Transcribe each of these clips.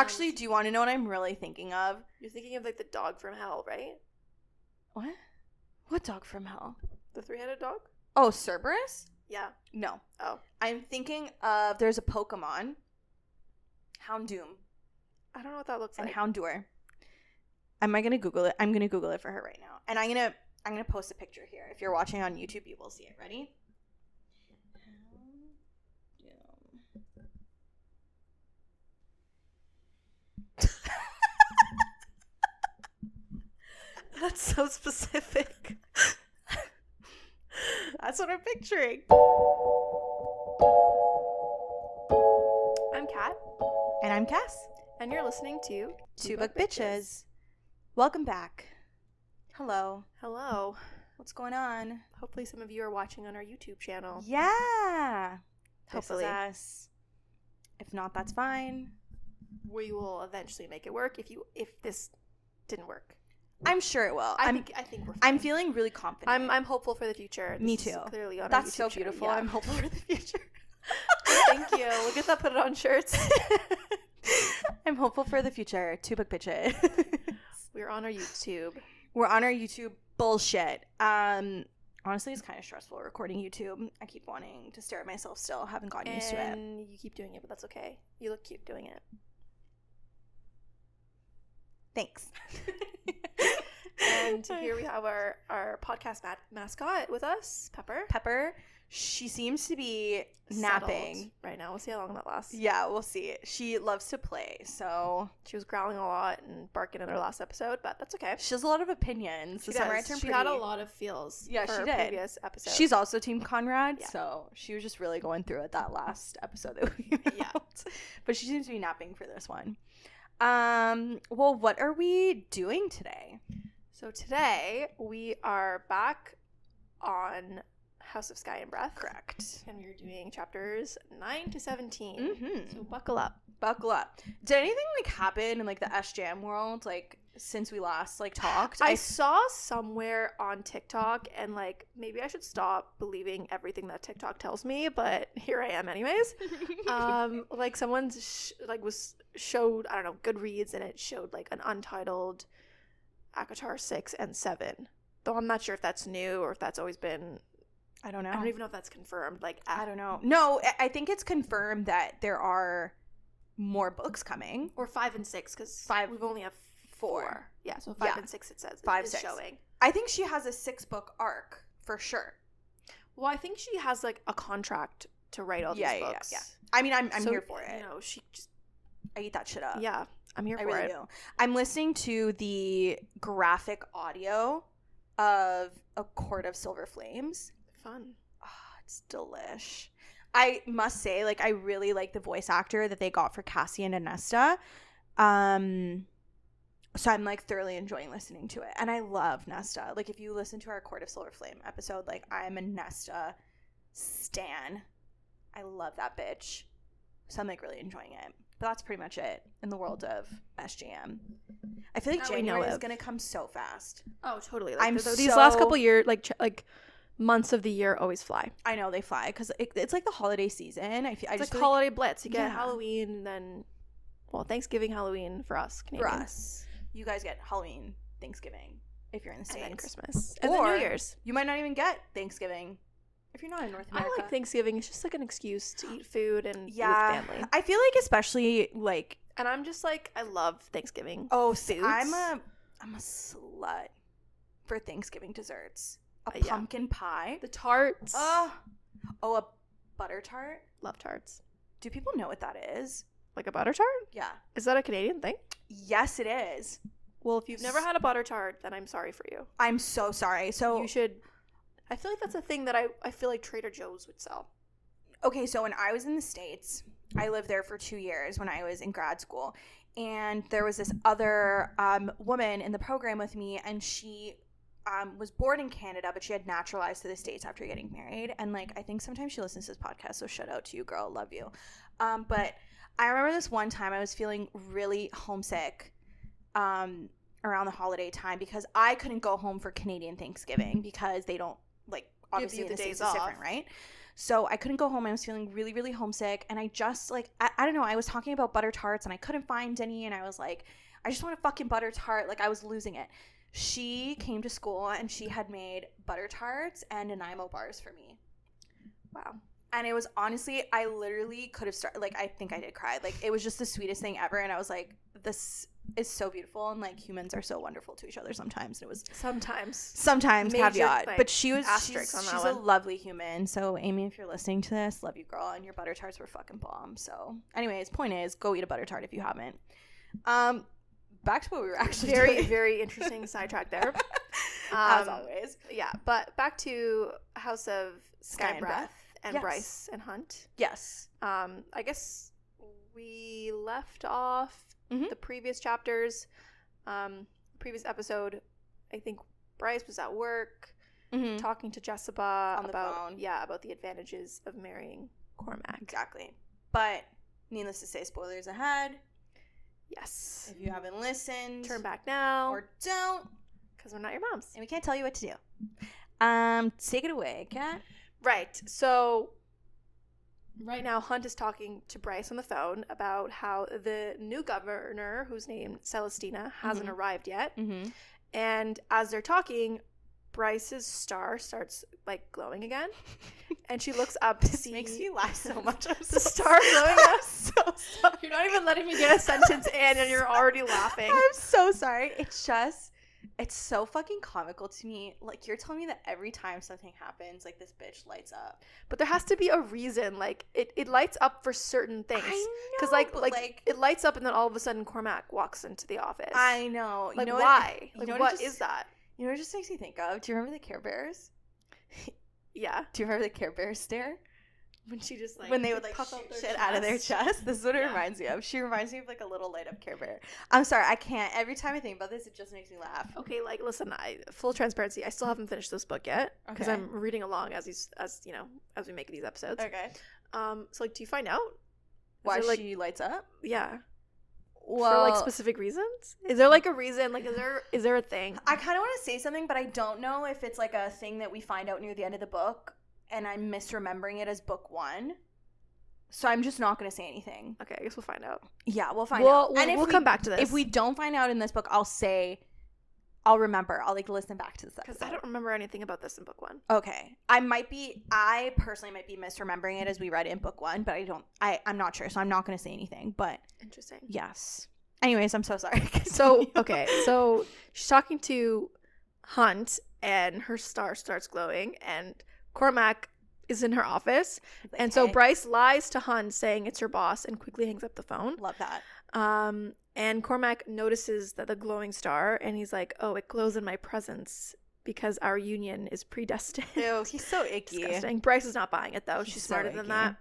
Actually, do you want to know what I'm really thinking of? You're thinking of, like, the dog from hell, right? What? What dog from hell? The three-headed dog? Oh, Cerberus? Yeah. No. Oh. I'm thinking of, there's a Pokemon, Houndoom. I don't know what that looks like. And Houndour. Am I gonna Google it? I'm gonna Google it for her right now. And I'm gonna post a picture here. If you're watching on YouTube, you will see it. Ready? That's so specific. That's what I'm picturing. I'm Kat. And I'm Cass. And you're listening to Two Book Bitches. Welcome back. Hello. Hello. What's going on? Hopefully some of you are watching on our YouTube channel. Yeah. Hopefully. This is us. If not, that's fine. We will eventually make it work if this didn't work. I'm sure it will. I think we're fine. I'm feeling really confident. I'm hopeful for the future. Me This too. Is clearly on That's our YouTube so channel. beautiful. Yeah. I'm hopeful for the future. Thank you. We'll get that put it on shirts. I'm hopeful for the future. Two Book Bitches. We're on our YouTube. We're on our YouTube bullshit. Honestly, it's kind of stressful recording YouTube. I keep wanting to stare at myself still. Haven't gotten used to it. And you keep doing it, but that's okay. You look cute doing it. Thanks. And here we have our podcast mascot with us, Pepper. Pepper, she seems to be napping Settled right now. We'll see how long that lasts. Yeah, we'll see. She loves to play, so She was growling a lot and barking in her last episode, but that's okay. she has a lot of opinions. She The summer I does. turned She pretty. had a lot of feels. Yeah, for she her did. Previous episode. She's also Team Conrad, Yeah. so she was just really going through it that last episode that we made. Yeah. But she seems to be napping for this one. Well, what are we doing today? So today we are back on House of Sky and Breath. Correct. And we're doing chapters 9 to 17. Mm-hmm. So buckle up. Buckle up. Did anything happen in the SJM world since we last talked? I saw somewhere on TikTok, and maybe I should stop believing everything that TikTok tells me, but here I am anyways. Someone was showed, I don't know, Goodreads, and it showed an untitled ACOTAR 6 and 7. Though I'm not sure if that's new or if that's always been. I don't know. I don't even know if that's confirmed. I don't know. No, I think it's confirmed that there are more books coming. Or 5 and 6, because we've only have 4. Yeah, so 5 and 6 it says 5, is 6 showing. I think she has a 6-book arc for sure. Well, I think she has a contract to write all these books. Yeah. I mean, I'm So, here for it. She just. I eat that shit up. Yeah, I'm here I for really it. do. I'm listening to the graphic audio of A Court of Silver Flames. Fun. Oh, it's delish. I must say, I really like the voice actor that they got for Cassie and Nesta. So I'm thoroughly enjoying listening to it. And I love Nesta. If you listen to our Court of Silver Flame episode, I'm a Nesta stan. I love that bitch. So I'm really enjoying it. But that's pretty much it in the world of SJM. I feel January is going to come so fast. Oh, totally. These last couple years, months of the year always fly. I know they fly because it's the holiday season. It's holiday blitz. You get Halloween, then Thanksgiving, Halloween for us Canadians. For us, you guys get Halloween, Thanksgiving if you're in the States, and then Christmas, and then New Year's. You might not even get Thanksgiving if you're not in North America. I like Thanksgiving. It's just an excuse to eat food and be with family. I feel especially and I'm just I love Thanksgiving. Oh, foods. I'm a slut for Thanksgiving desserts. A pumpkin pie, the tarts. A butter tart. Love tarts. Do people know what that is? A butter tart? Yeah. Is that a Canadian thing? Yes, it is. Well, if you've never had a butter tart, then I'm sorry for you. I'm so sorry. So you should. I feel that's a thing that I feel Trader Joe's would sell. Okay, so when I was in the States, I lived there for 2 years when I was in grad school, and there was this other woman in the program with me, and she was born in Canada, but she had naturalized to the States after getting married. And I think sometimes she listens to this podcast, so shout out to you, girl, love you. But I remember this one time I was feeling really homesick around the holiday time because I couldn't go home for Canadian Thanksgiving because they don't obviously the the days States off. is different, right? So I couldn't go home. I was feeling really, really homesick. And I just like, I don't know. I was talking about butter tarts and I couldn't find any. And I was like, I just want a fucking butter tart. Like I was losing it. She came to school and she had made butter tarts and Nanaimo bars for me. Wow. And it was honestly, I literally could have started, like, I think I did cry. Like, it was just the sweetest thing ever. And I was like, this is so beautiful. And, like, humans are so wonderful to each other sometimes. And it was sometimes major, caveat. like, but she's a lovely human. So, Amy, if you're listening to this, love you, girl. And your butter tarts were fucking bomb. So, anyways, point is, go eat a butter tart if you haven't. Back to what we were actually doing. Very interesting sidetrack there. As always. Yeah, but back to House of Sky and Breath. And yes. Bryce and Hunt. Yes. I guess we left off Mhm. the previous chapters. Previous episode, I think Bryce was at work talking to Jessica on the phone. Yeah, about the advantages of marrying Cormac. Exactly. But needless to say, spoilers ahead. Yes. If you haven't listened, Turn back now. or don't, because we're not your moms. and we can't tell you what to do. Take it away, Kat. Right. So right now, Hunt is talking to Bryce on the phone about how the new governor, who's named Celestina, hasn't arrived yet. Mm-hmm. And as they're talking, Bryce's star starts like glowing again, and she looks up to see. Makes me laugh so much. The star glowing up. I'm so sorry. You're not even letting me get a sentence in, and you're already laughing. I'm so sorry. It's so fucking comical to me. Like, you're telling me that every time something happens, like, this bitch lights up. But there has to be a reason. Like, it lights up for certain things. I know. Because, like, it lights up and then all of a sudden Cormac walks into the office. I know. Like, you know why? What, like, what is that? You know what it just makes me think of? Do you remember the Care Bears? Yeah. Do you remember the Care Bears stare? When she just, like, when they would, like, puff shoot out shit out of their chest. This is what it reminds me of. She reminds me of, like, a little light-up Care Bear. I'm sorry. I can't. Every time I think about this, it just makes me laugh. Okay, like, listen, full transparency, I still haven't finished this book yet. Because I'm reading along as we make these episodes. Okay. So, like, do you find out? Why there, like, she lights up? Yeah. Well, for, like, specific reasons? Is there, like, a reason? Like, is there a thing? I kind of want to say something, but I don't know if it's, like, a thing that we find out near the end of the book, and I'm misremembering it as book 1. So I'm just not going to say anything. Okay, I guess we'll find out. Yeah, we'll find out. And we'll come back to this. If we don't find out in this book, I'll remember. I'll, like, listen back to this episode. Because I don't remember anything about this in book 1. Okay. I personally might be misremembering it as we read it in book 1, but I'm not sure, so I'm not going to say anything, but. Interesting. Yes. Anyways, I'm so sorry. So she's talking to Hunt, and her star starts glowing, and Cormac is in her office, like, and so Bryce lies to Hunt saying it's her boss and quickly hangs up the phone. Love that. And Cormac notices that the glowing star, and he's like, oh, it glows in my presence because our union is predestined. Ew, he's so icky. Disgusting. Bryce is not buying it, though. She's smarter than that.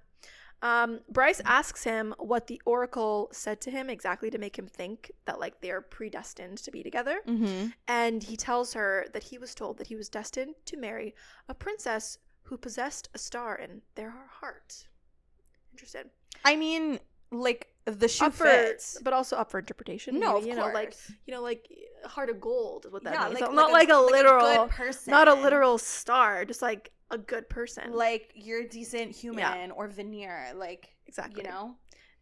Bryce asks him what the oracle said to him exactly to make him think that, like, they're predestined to be together. Mm-hmm. And he tells her that he was told that he was destined to marry a princess who possessed a star in their heart. Interested. I mean, like, the shoe fits. But also up for interpretation. No, maybe, of course. Like heart of gold is what that means. Like, not like a literal good person. Not a literal star, just like a good person. Like, you're a decent human or veneer. Like, exactly. You know?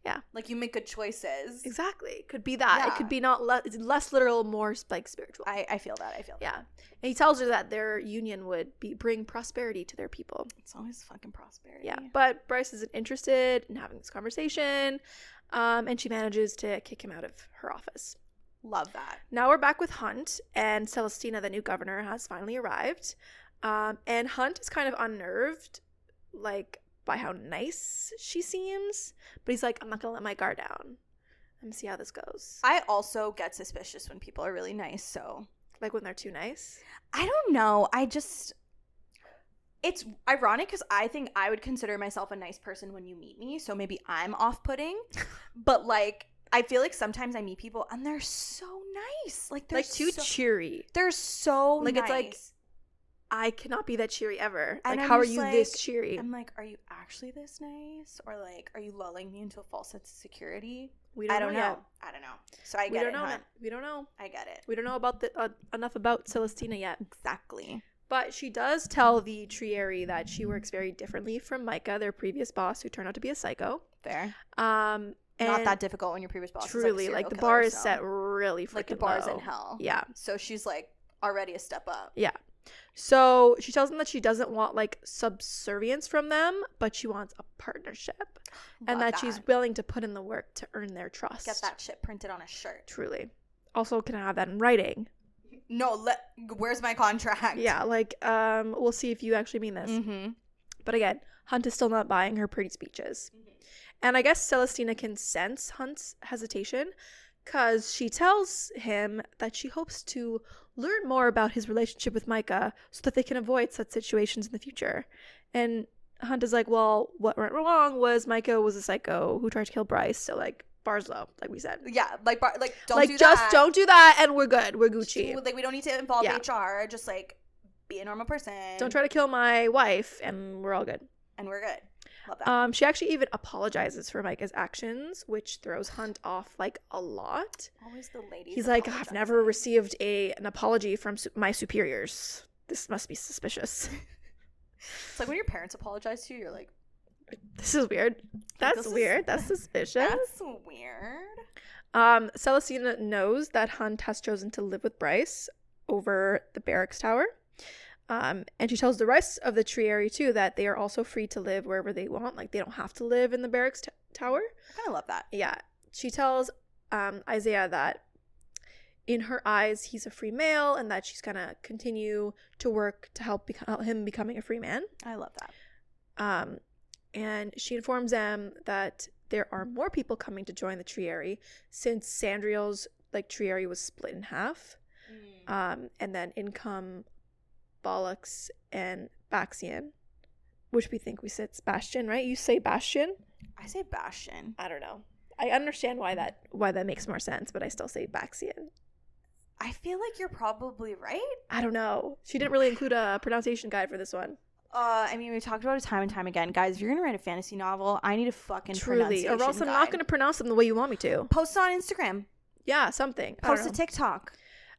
Yeah. Like, you make good choices. Exactly. Could be that. Yeah. It could be it's less literal, more, like, spiritual. I feel that. Yeah. And he tells her that their union would bring prosperity to their people. It's always fucking prosperity. Yeah. But Bryce isn't interested in having this conversation. And she manages to kick him out of her office. Love that. Now we're back with Hunt, and Celestina, the new governor, has finally arrived. And Hunt is kind of unnerved, like, by how nice she seems. But he's like, I'm not going to let my guard down. Let me see how this goes. I also get suspicious when people are really nice, so. Like, when they're too nice? I don't know. It's ironic because I think I would consider myself a nice person when you meet me, so maybe I'm off-putting. But, like, I feel like sometimes I meet people and they're so nice. Like, they're too cheery. They're so like, nice. It's like, I cannot be that cheery ever. And like, I'm how are just you like, this cheery? I'm like, are you actually this nice? Or, like, are you lulling me into a false sense of security? I don't know. I don't know. So I get it. We don't know. I get it. We don't know about enough about Celestina yet. Exactly. But she does tell the Trieri that she works very differently from Micah, their previous boss, who turned out to be a psycho. Fair. And Not that difficult when your previous boss truly, is like, the the bar bar is set really freaking like the bar's low. in hell. Yeah. So she's like already a step up. Yeah. So she tells them that she doesn't want like subservience from them, but she wants a partnership. And that she's willing to put in the work to earn their trust. Get that shit printed on a shirt. Truly. Also, can I have that in writing? No, where's my contract? Yeah, like, we'll see if you actually mean this. Mm-hmm. But again, Hunt is still not buying her pretty speeches. Mm-hmm. And I guess Celestina can sense Hunt's hesitation because she tells him that she hopes to learn more about his relationship with Micah so that they can avoid such situations in the future. And Hunt is like, well, what went wrong was Micah was a psycho who tried to kill Bryce, so, like, bar's low, like we said. Yeah, like don't like, do just that. don't do that, and we're good. We're Gucci. Like, we don't need to involve HR. Just, like, be a normal person. Don't try to kill my wife, and we're all good. And we're good. Love that. She actually even apologizes for Micah's actions, which throws Hunt off, like, a lot. Always the ladies. He's like, I've never received an apology from my superiors. This must be suspicious. It's like when your parents apologize to you, you're like, this is weird. That's weird. That's suspicious. That's weird. Celestina knows that Hunt has chosen to live with Bryce over the barracks tower. And she tells the rest of the Trieri too that they are also free to live wherever they want. Like, they don't have to live in the barracks tower. I kind of love that. Yeah. She tells Isaiah that in her eyes he's a free male and that she's gonna continue to work to help him becoming a free man. I love that. And she informs them that there are more people coming to join the Trieri since Sandriel's, like, Trieri was split in half. And then in come Bollocks and Baxian, which we think we said Bastion, right? You say Bastion? I say Bastion. I don't know. I understand why that makes more sense, but I still say Baxian. I feel like you're probably right. I don't know. She didn't really include a pronunciation guide for this one. I mean, we talked about it time and time again. Guys, if you're going to write a fantasy novel, I need a fucking pronunciation or else I'm not going to pronounce them the way you want me to. Post it on Instagram. Yeah, something. Post a TikTok.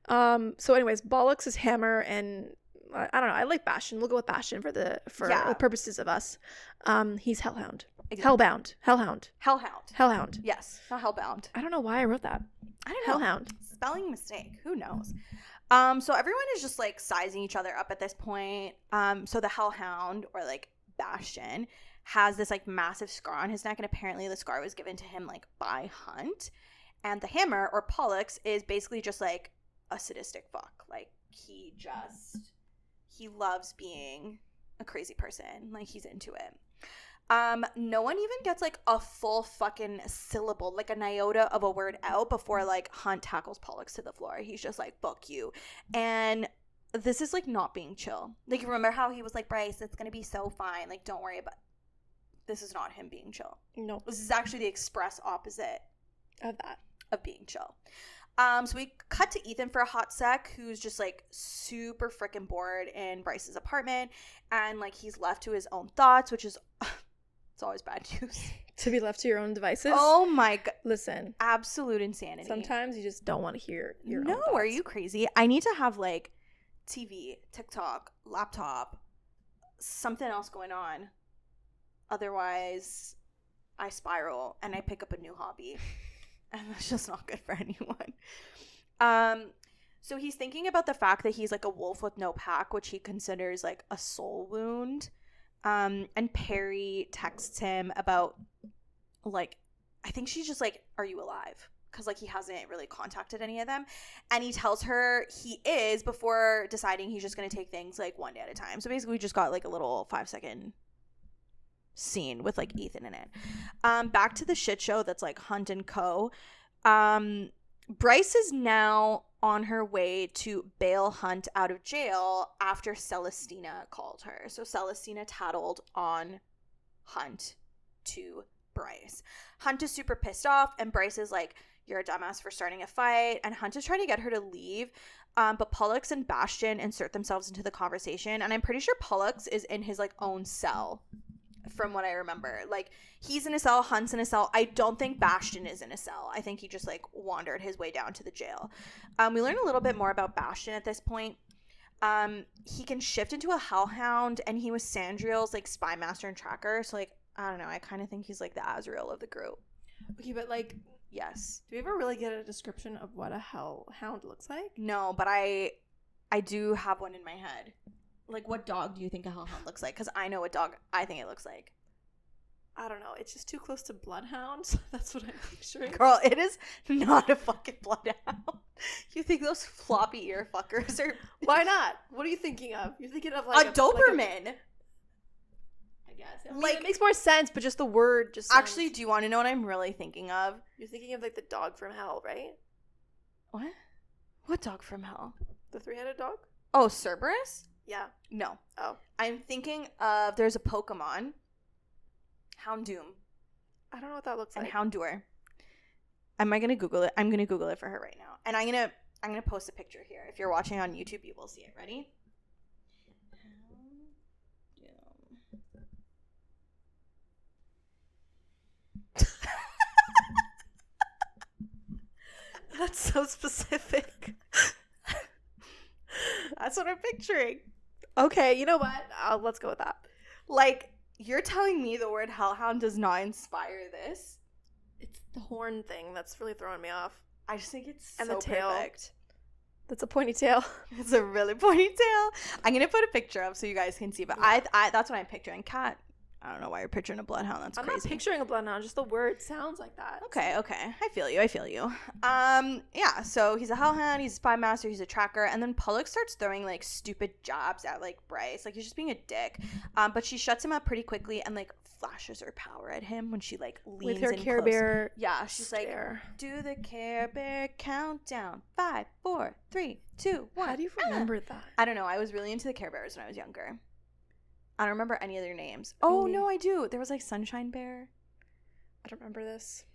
So anyways, Bollocks is hammer, and I don't know. I like Bastion. We'll go with Bastion for the purposes of us. He's Hellhound. Exactly. Hellhound. Yes, not Hellbound. I don't know why I wrote that. I don't know. Hellhound. Spelling mistake. Who knows? So everyone is just, like, sizing each other up at this point. So the Hellhound, or, like, Bastion, has this, like, massive scar on his neck, and apparently the scar was given to him, like, by Hunt. And the Hammer, or Pollux, is basically just, like, a sadistic fuck. Like, he loves being a crazy person. Like, he's into it. No one even gets, like, a full fucking syllable, like an iota of a word out before, like, Hunt tackles Pollux to the floor. He's just like, fuck you. And this is, like, not being chill. Like, you remember how he was like, Bryce, it's gonna be so fine. Like, don't worry about it. This is not him being chill. No. This is actually the express opposite of that. Of being chill. So we cut to Ethan for a hot sec, who's just, like, super freaking bored in Bryce's apartment. And, like, he's left to his own thoughts, which is... It's always bad news. To be left to your own devices? Oh my god. Listen. Absolute insanity. Sometimes you just don't want to hear your own thoughts. No, are you crazy? I need to have, like, TV, TikTok, laptop, something else going on. Otherwise, I spiral and I pick up a new hobby. And that's just not good for anyone. So he's thinking about the fact that he's, like, a wolf with no pack, which he considers, like, a soul wound. And Perry texts him about, like, I think she's just like, are you alive? Because, like, he hasn't really contacted any of them. And he tells her he is before deciding he's just going to take things, like, one day at a time. So basically we just got, like, a little 5-second scene with, like, Ethan in it. Back to the shit show that's, like, Hunt and Co. Bryce is now on her way to bail Hunt out of jail after Celestina called her. So Celestina tattled on Hunt to Bryce. Hunt is super pissed off, and Bryce is like, you're a dumbass for starting a fight, and Hunt is trying to get her to leave, but Pollux and Bastion insert themselves into the conversation, and I'm pretty sure Pollux is in his, like, own cell, from what I remember. Like, he's in a cell, Hunt's in a cell. I don't think Bastion is in a cell. I think he just, like, wandered his way down to the jail. We learn a little bit more about Bastion at this point. He can shift into a hellhound, and he was Sandriel's like spy master and tracker. So like, I don't know. I kind of think he's like the Azrael of the group. Okay, but like, Yes. do we ever really get a description of what a hellhound looks like? No, but I do have one in my head. Like, what dog do you think a hellhound looks like? Because I know what dog I think it looks like. I don't know. It's just too close to bloodhounds. That's what I'm picturing. Girl, it is not a fucking bloodhound. You think those floppy ear fuckers are... Why not? What are you thinking of? You're thinking of like a Doberman. I guess. I mean, Like, it makes more sense, but just the word just actually, sounds... do you want to know what I'm really thinking of? You're thinking of like the dog from hell, right? What? What dog from hell? The three-headed dog? Oh, Cerberus? Yeah. No. Oh. I'm thinking of... There's a Pokemon. Houndoom. I don't know what that looks And like. Houndour. Am I gonna Google it? I'm gonna Google it for her right now, and I'm gonna post a picture here. If you're watching on YouTube, you will see it. Ready? That's so specific. That's what I'm picturing. Okay, you know what? Let's go with that. Like, you're telling me the word hellhound does not inspire this? It's the horn thing that's really throwing me off. I just think it's And so the tail. perfect. That's a ponytail. It's a really pointy tail. I'm gonna put a picture up so you guys can see, but Yeah. I that's what I'm picturing. Cat. I don't know why you're picturing a bloodhound. That's I'm crazy. not picturing a bloodhound, just the word sounds like that. Okay. I feel you. Yeah, so he's a hellhound, he's a spy master, he's a tracker, and then Pollock starts throwing, like, stupid jabs at, like, Bryce. Like, he's just being a dick. But she shuts him up pretty quickly and, like, flashes her power at him when she, like, leans With her in Care close. Bear. Yeah, she's stare. like, do the Care Bear countdown. 5, 4, 3, 2, 1. How do you remember that? I don't know. I was really into the Care Bears when I was younger. I don't remember any of their names. Oh, no, I do. There was, like, Sunshine Bear. I don't remember this.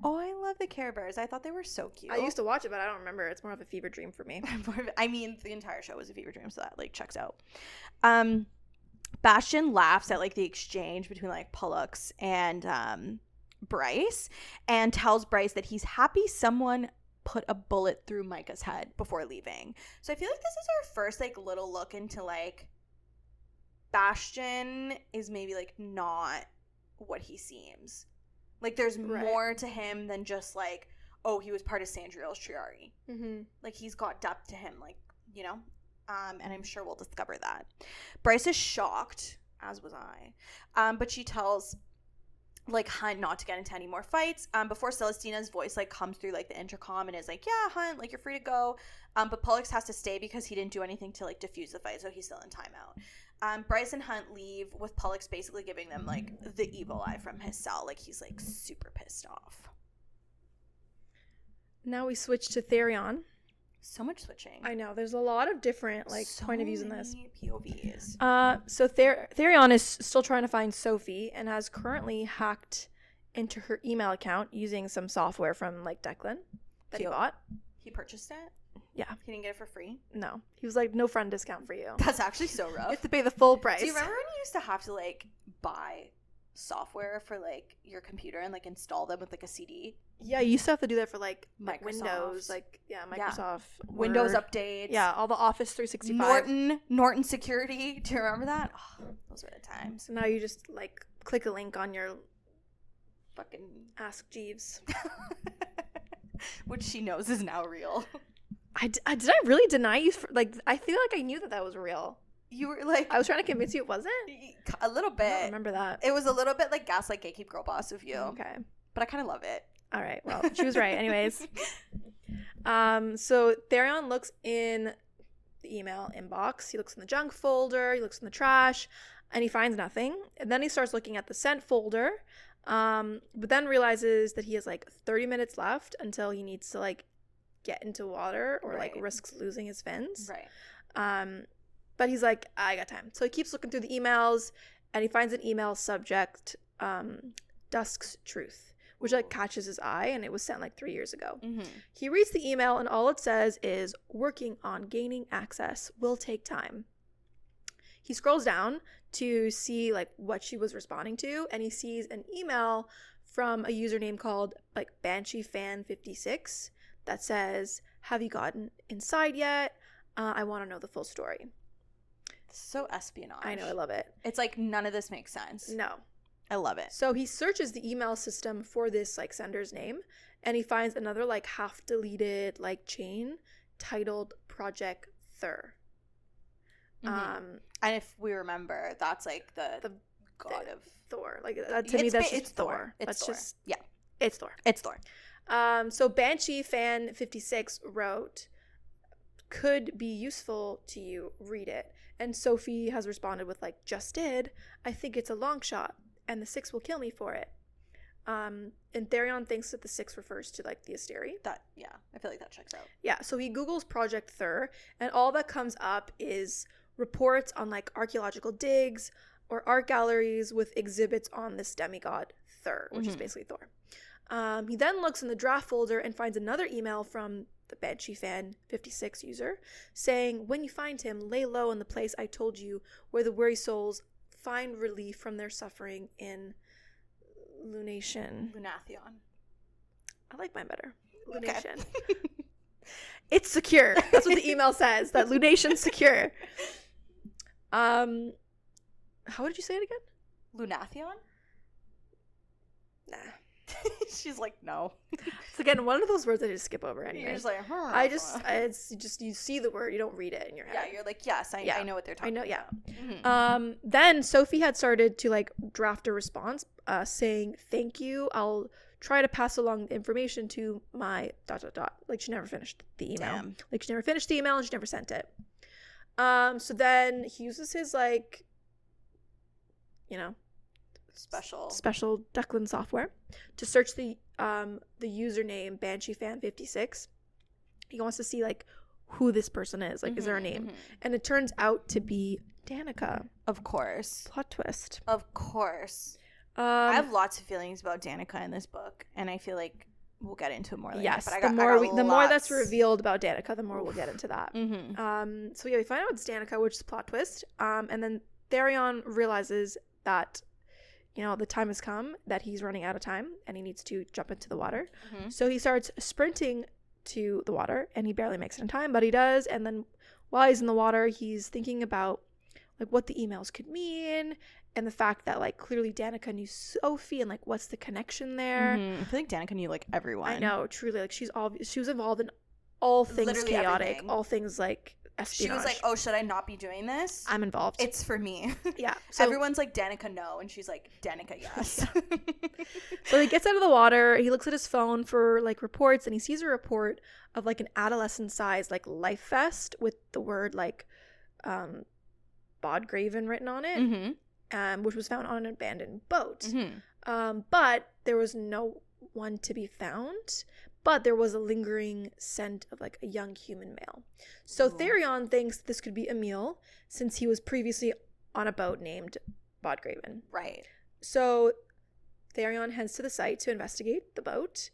Oh, I love the Care Bears. I thought they were so cute. I used to watch it, but I don't remember. It's more of a fever dream for me. I mean, the entire show was a fever dream, so that, like, checks out. Bastion laughs at, like, the exchange between, like, Pollux and Bryce, and tells Bryce that he's happy someone put a bullet through Micah's head before leaving. So I feel like this is our first, like, little look into, like, Bastion is maybe, like, not what he seems. Like, there's more to him than just, like, oh, he was part of Sandriel's Triari. Mm-hmm. Like, he's got depth to him, like, you know? And I'm sure we'll discover that. Bryce is shocked, as was I. But she tells, like, Hunt not to get into any more fights. Before Celestina's voice, like, comes through, like, the intercom and is like, yeah, Hunt, like, you're free to go. But Pollux has to stay because he didn't do anything to, like, defuse the fight, so he's still in timeout. Bryce and Hunt leave with Pollux basically giving them, like, the evil eye from his cell. Like, he's, like, super pissed off. Now we switch to Therion. So much switching. I know. There's a lot of different, like, point of views in this. POVs. So Therion is still trying to find Sophie and has currently hacked into her email account using some software from, like, Declan that he bought. He purchased it? Yeah. He didn't get it for free? No. He was like, no friend discount for you. That's actually so You rough. have to pay the full price. Do you remember when you used to have to, like, buy software for, like, your computer and, like, install them with, like, a CD? Yeah, you used to have to do that for, like Microsoft. Windows. Like, yeah, Microsoft. Windows Word. updates. Yeah, all the Office 365. Norton Security. Do you remember that? Oh, those were the times. So now you just, like, click a link on your Fucking Ask Jeeves. which she knows is now real. Did I really deny you? Like, I feel like I knew that was real. You were like, I was trying to convince you it wasn't. a little bit. I don't remember that. It was a little bit like gaslight gatekeep girl boss of you. Okay. But I kind of love it. All right. Well, she was right. Anyways. So Therion looks in the email inbox. He looks in the junk folder. He looks in the trash, and he finds nothing. And then he starts looking at the sent folder, but then realizes that he has like 30 minutes left until he needs to like get into water or like risks losing his fins. Right. But he's like, I got time. So he keeps looking through the emails, and he finds an email subject, Dusk's Truth, which like catches his eye, and it was sent like 3 years ago. Mm-hmm. He reads the email, and all it says is, working on gaining access will take time. He scrolls down to see like what she was responding to, and he sees an email from a username called like BansheeFan56 that says, have you gotten inside yet? I want to know the full story. So espionage. I know, I love it. It's like none of this makes sense. No. I love it. So he searches the email system for this like sender's name, and he finds another like half deleted like chain titled Project Thur. And if we remember, that's like the god of Thor. Like to me, that's just Thor. It's Thor. It's Thor. It's Thor. So Banshee Fan 56 wrote, "Could be useful to you. Read it." And Sophie has responded with like, "Just did. I think it's a long shot, and the 6 will kill me for it." And Therion thinks that the 6 refers to like the Asteri. I feel like that checks out. Yeah, so he Googles Project Thur, and all that comes up is reports on like archaeological digs or art galleries with exhibits on this demigod Thur, which is basically Thor. He then looks in the draft folder and finds another email from the Banshee Fan 56 user saying, "When you find him, lay low in the place I told you where the weary souls find relief from their suffering in Lunation." Lunathion. I like mine better. Lunation. Okay. It's secure. That's what the email says, that Lunation's secure. How did you say it again? Lunathion? Nah. She's like, no. It's again one of those words I just skip over anyway. You're just like, it's just you see the word, you don't read it in your head. Yeah, you're like, yes, I know what they're talking about. Yeah. Then Sophie had started to like draft a response saying, "Thank you. I'll try to pass along the information to my ... Like she never finished the email. Damn. Like she never finished the email and she never sent it. So then he uses his like, special Declan software to search the username BansheeFan56. He wants to see like who this person is. Like, is there a name? And it turns out to be Danica. Of course. Plot twist. Of course. I have lots of feelings about Danica in this book, and I feel like we'll get into it more later. Yes, but the more that's revealed about Danica, the more we'll get into that. So yeah, we find out it's Danica, which is a plot twist. And then Therion realizes that, the time has come, that he's running out of time, and he needs to jump into the water. So he starts sprinting to the water, and he barely makes it in time, but he does. And then while he's in the water, he's thinking about like what the emails could mean, and the fact that like clearly Danica knew Sophie, and like what's the connection there. I feel like Danica knew like everyone. I know, truly, like she was involved in all things literally chaotic, everything. all things like espionage. She was like, "Oh, should I not be doing this? I'm involved. It's for me." Yeah. So everyone's like, "Danica, no," and she's like, "Danica, yes." So he gets out of the water. He looks at his phone for like reports, and he sees a report of like an adolescent-sized like life vest with the word like Bodgraven written on it, which was found on an abandoned boat. But there was no one to be found. But there was a lingering scent of like a young human male. So Therion thinks this could be Emil, since he was previously on a boat named Bodgraven. Right. So Therion heads to the site to investigate the boat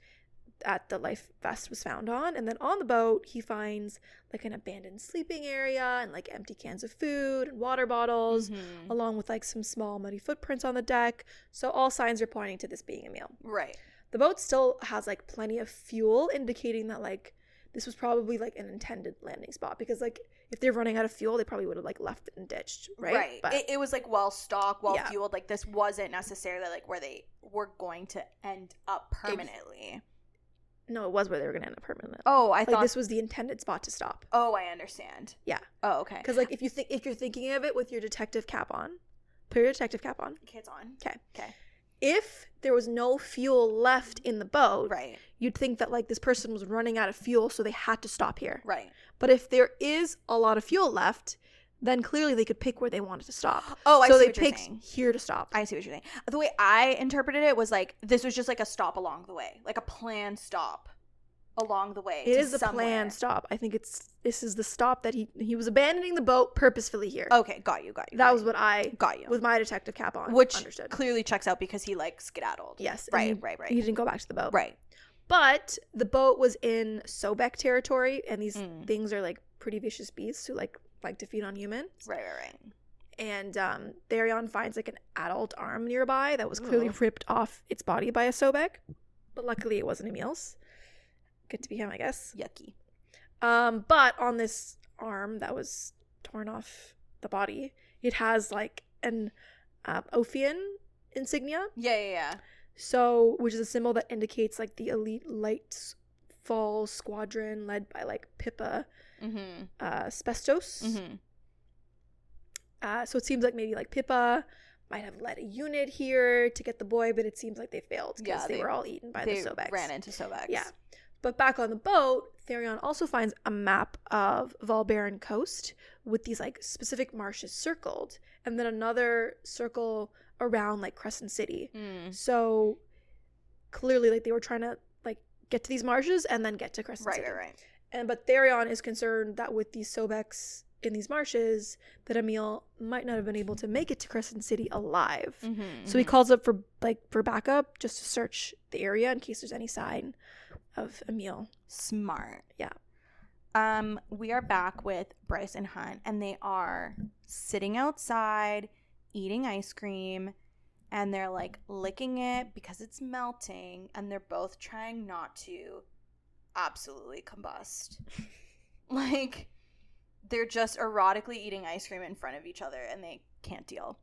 that the life vest was found on. And then on the boat, he finds like an abandoned sleeping area and like empty cans of food and water bottles, along with like some small muddy footprints on the deck. So all signs are pointing to this being Emil. Right. The boat still has like plenty of fuel, indicating that like this was probably like an intended landing spot, because like if they're running out of fuel, they probably would have like left it and ditched, right? Right. But it was like well stocked, well fueled. Like this wasn't necessarily like where they were going to end up permanently. No, it was where they were going to end up permanently. Oh, I thought this was the intended spot to stop. Oh, I understand. Yeah. Oh, okay. Because like if you're thinking of it with your detective cap on, put your detective cap on. Okay, it's on. Okay. If there was no fuel left in the boat, right, you'd think that like this person was running out of fuel, so they had to stop here. Right. But if there is a lot of fuel left, then clearly they could pick where they wanted to stop. Oh, I see what you're saying. So they picked here to stop. I see what you're saying. The way I interpreted it was like this was just like a stop along the way, like a planned stop along the way. It is a planned stop. I think this is the stop that he was abandoning the boat purposefully here. Okay, got you. That was what I got you with my detective cap on, which understood. Clearly checks out because he like skedaddled. Yes, right. He didn't go back to the boat. Right. But the boat was in Sobek territory, and these things are like pretty vicious beasts who like to feed on humans. Right. And Therion finds like an adult arm nearby that was clearly ripped off its body by a Sobek, but luckily it wasn't Emil's. Good to be him, I guess. Yucky. But on this arm that was torn off the body. It has like an Ophian insignia. Yeah. So, which is a symbol that indicates like the elite Lightfall squadron led by like Pippa Spestos. Mm-hmm. So it seems like maybe like Pippa might have led a unit here to get the boy, but it seems like they failed because they were all eaten by the Sobex. They ran into Sobex. Yeah. But back on the boat, Therion also finds a map of Valbaran coast with these like specific marshes circled, and then another circle around like Crescent City. So clearly like they were trying to like get to these marshes and then get to Crescent City. Right. But Therion is concerned that with these Sobex in these marshes, that Emil might not have been able to make it to Crescent City alive. So he calls up for backup just to search the area in case there's any sign of Emil. Smart. Yeah. We are back with Bryce and Hunt, and they are sitting outside eating ice cream, and they're like licking it because it's melting, and they're both trying not to absolutely combust. Like, they're just erotically eating ice cream in front of each other, and they can't deal.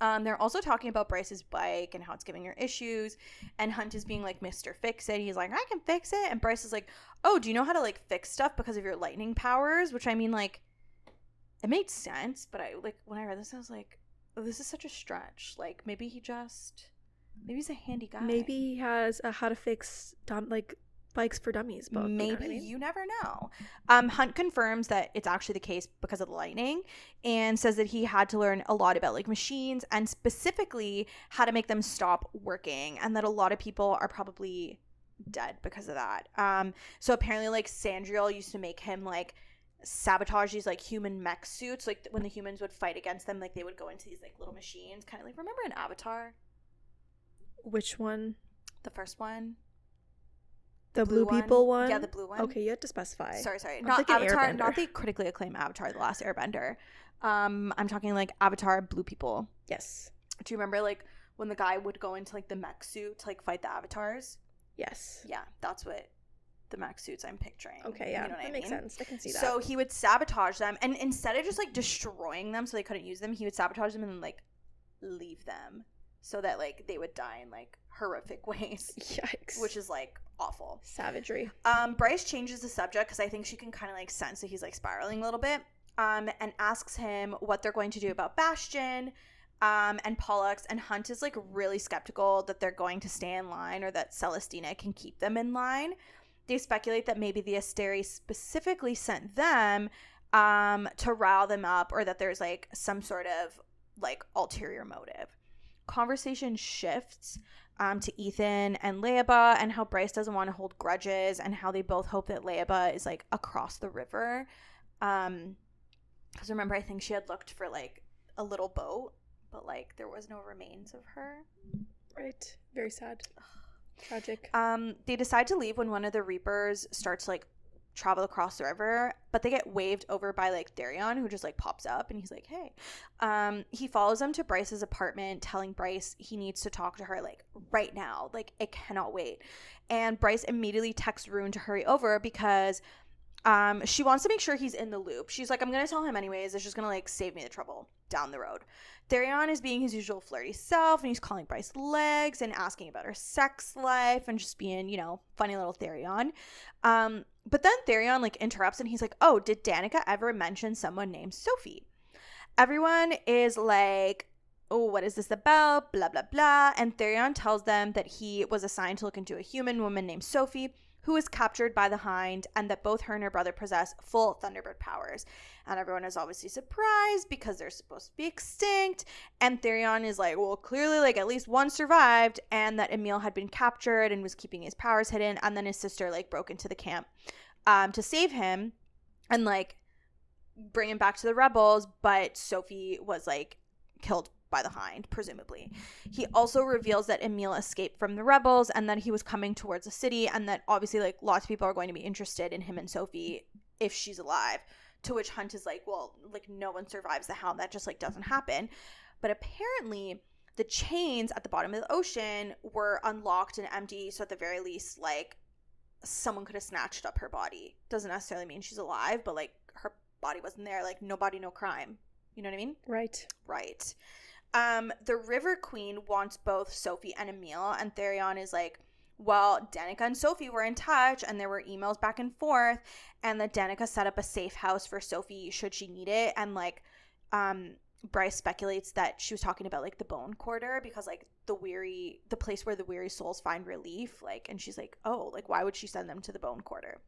They're also talking about Bryce's bike and how it's giving her issues, and Hunt is being like, Mr. Fix It. He's like, I can fix it. And Bryce is like, oh, do you know how to like fix stuff because of your lightning powers? Which, I mean, like, it made sense, but I like, when I read this, I was like, oh, this is such a stretch. Like, maybe he's a handy guy. Maybe he has a how to fix bikes for dummies book. Maybe, you know what I mean? You never know. Hunt confirms that it's actually the case because of the lightning, and says that he had to learn a lot about like machines, and specifically how to make them stop working, and that a lot of people are probably dead because of that. So apparently like Sandriel used to make him like sabotage these like human mech suits, like when the humans would fight against them, like they would go into these like little machines, kind of like, remember in Avatar? Which one? The first one. The blue people one? Yeah, the blue one. Okay, you have to specify. Sorry. I'm Not Avatar, Airbender. not the critically acclaimed Avatar, The Last Airbender. I'm talking like Avatar blue people. Yes. Do you remember like when the guy would go into like the mech suit to like fight the avatars? Yes. Yeah, that's what the mech suits I'm picturing. Okay, yeah. You know what that makes sense. I can see that. So he would sabotage them, and instead of just like destroying them so they couldn't use them, he would sabotage them and then like leave them so that like they would die in like horrific ways. Yikes. Which is like awful. Savagery. Bryce changes the subject because I think she can kind of like sense that he's like spiraling a little bit, and asks him what they're going to do about Bastion and Pollux, and Hunt is like really skeptical that they're going to stay in line or that Celestina can keep them in line. They speculate that maybe the Asteri specifically sent them to rile them up, or that there's like some sort of like ulterior motive. Conversation shifts to Ethan and Leaba, and how Bryce doesn't want to hold grudges, and how they both hope that Leaba is like across the river. Because remember, I think she had looked for like a little boat, but like there was no remains of her. Right. Very sad. Tragic. They decide to leave when one of the Reapers starts to like travel across the river, but they get waved over by like Therion, who just like pops up, and he's like, hey. He follows them to Bryce's apartment, telling Bryce he needs to talk to her like right now, like it cannot wait. And Bryce immediately texts Rune to hurry over because she wants to make sure he's in the loop. She's like, I'm gonna tell him anyways, it's just gonna like save me the trouble down the road. Therion is being his usual flirty self, and he's calling Bryce legs and asking about her sex life and just being, you know, funny little Therion. But then Therion like interrupts, and he's like, oh, did Danica ever mention someone named Sophie? Everyone is like, oh, what is this about? Blah, blah, blah. And Therion tells them that he was assigned to look into a human woman named Sophie, who was captured by the Hind, and that both her and her brother possess full Thunderbird powers. And everyone is obviously surprised because they're supposed to be extinct. And Therion is like, well, clearly like at least one survived, and that Emil had been captured and was keeping his powers hidden. And then his sister like broke into the camp to save him and like bring him back to the rebels. But Sophie was like killed by the Hind, presumably. He also reveals that Emil escaped from the rebels and that he was coming towards the city, and that obviously like lots of people are going to be interested in him and Sophie if she's alive. To which Hunt is like, well, like no one survives the Hound, that just like doesn't happen. But apparently the chains at the bottom of the ocean were unlocked and empty, so at the very least like someone could have snatched up her body. Doesn't necessarily mean she's alive, but like her body wasn't there. Like, no body, no crime. You know what I mean? Right. Right. The River Queen wants both Sophie and Emil, and Therion is like, well, Danica and Sophie were in touch, and there were emails back and forth, and that Danica set up a safe house for Sophie should she need it, and, like, Bryce speculates that she was talking about, like, the Bone Quarter, because, like, the place where the weary souls find relief, like, and she's like, oh, like, why would she send them to the Bone Quarter?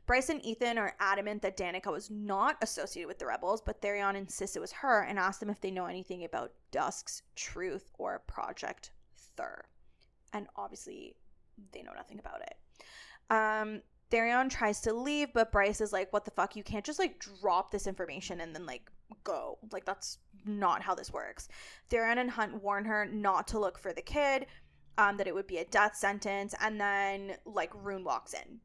Bryce and Ethan are adamant that Danica was not associated with the rebels, but Therion insists it was her and asks them if they know anything about Dusk's truth or Project Thur. And obviously, they know nothing about it. Therion tries to leave, but Bryce is like, what the fuck? You can't just, like, drop this information and then, like, go. Like, that's not how this works. Therion and Hunt warn her not to look for the kid, that it would be a death sentence, and then, like, Rune walks in.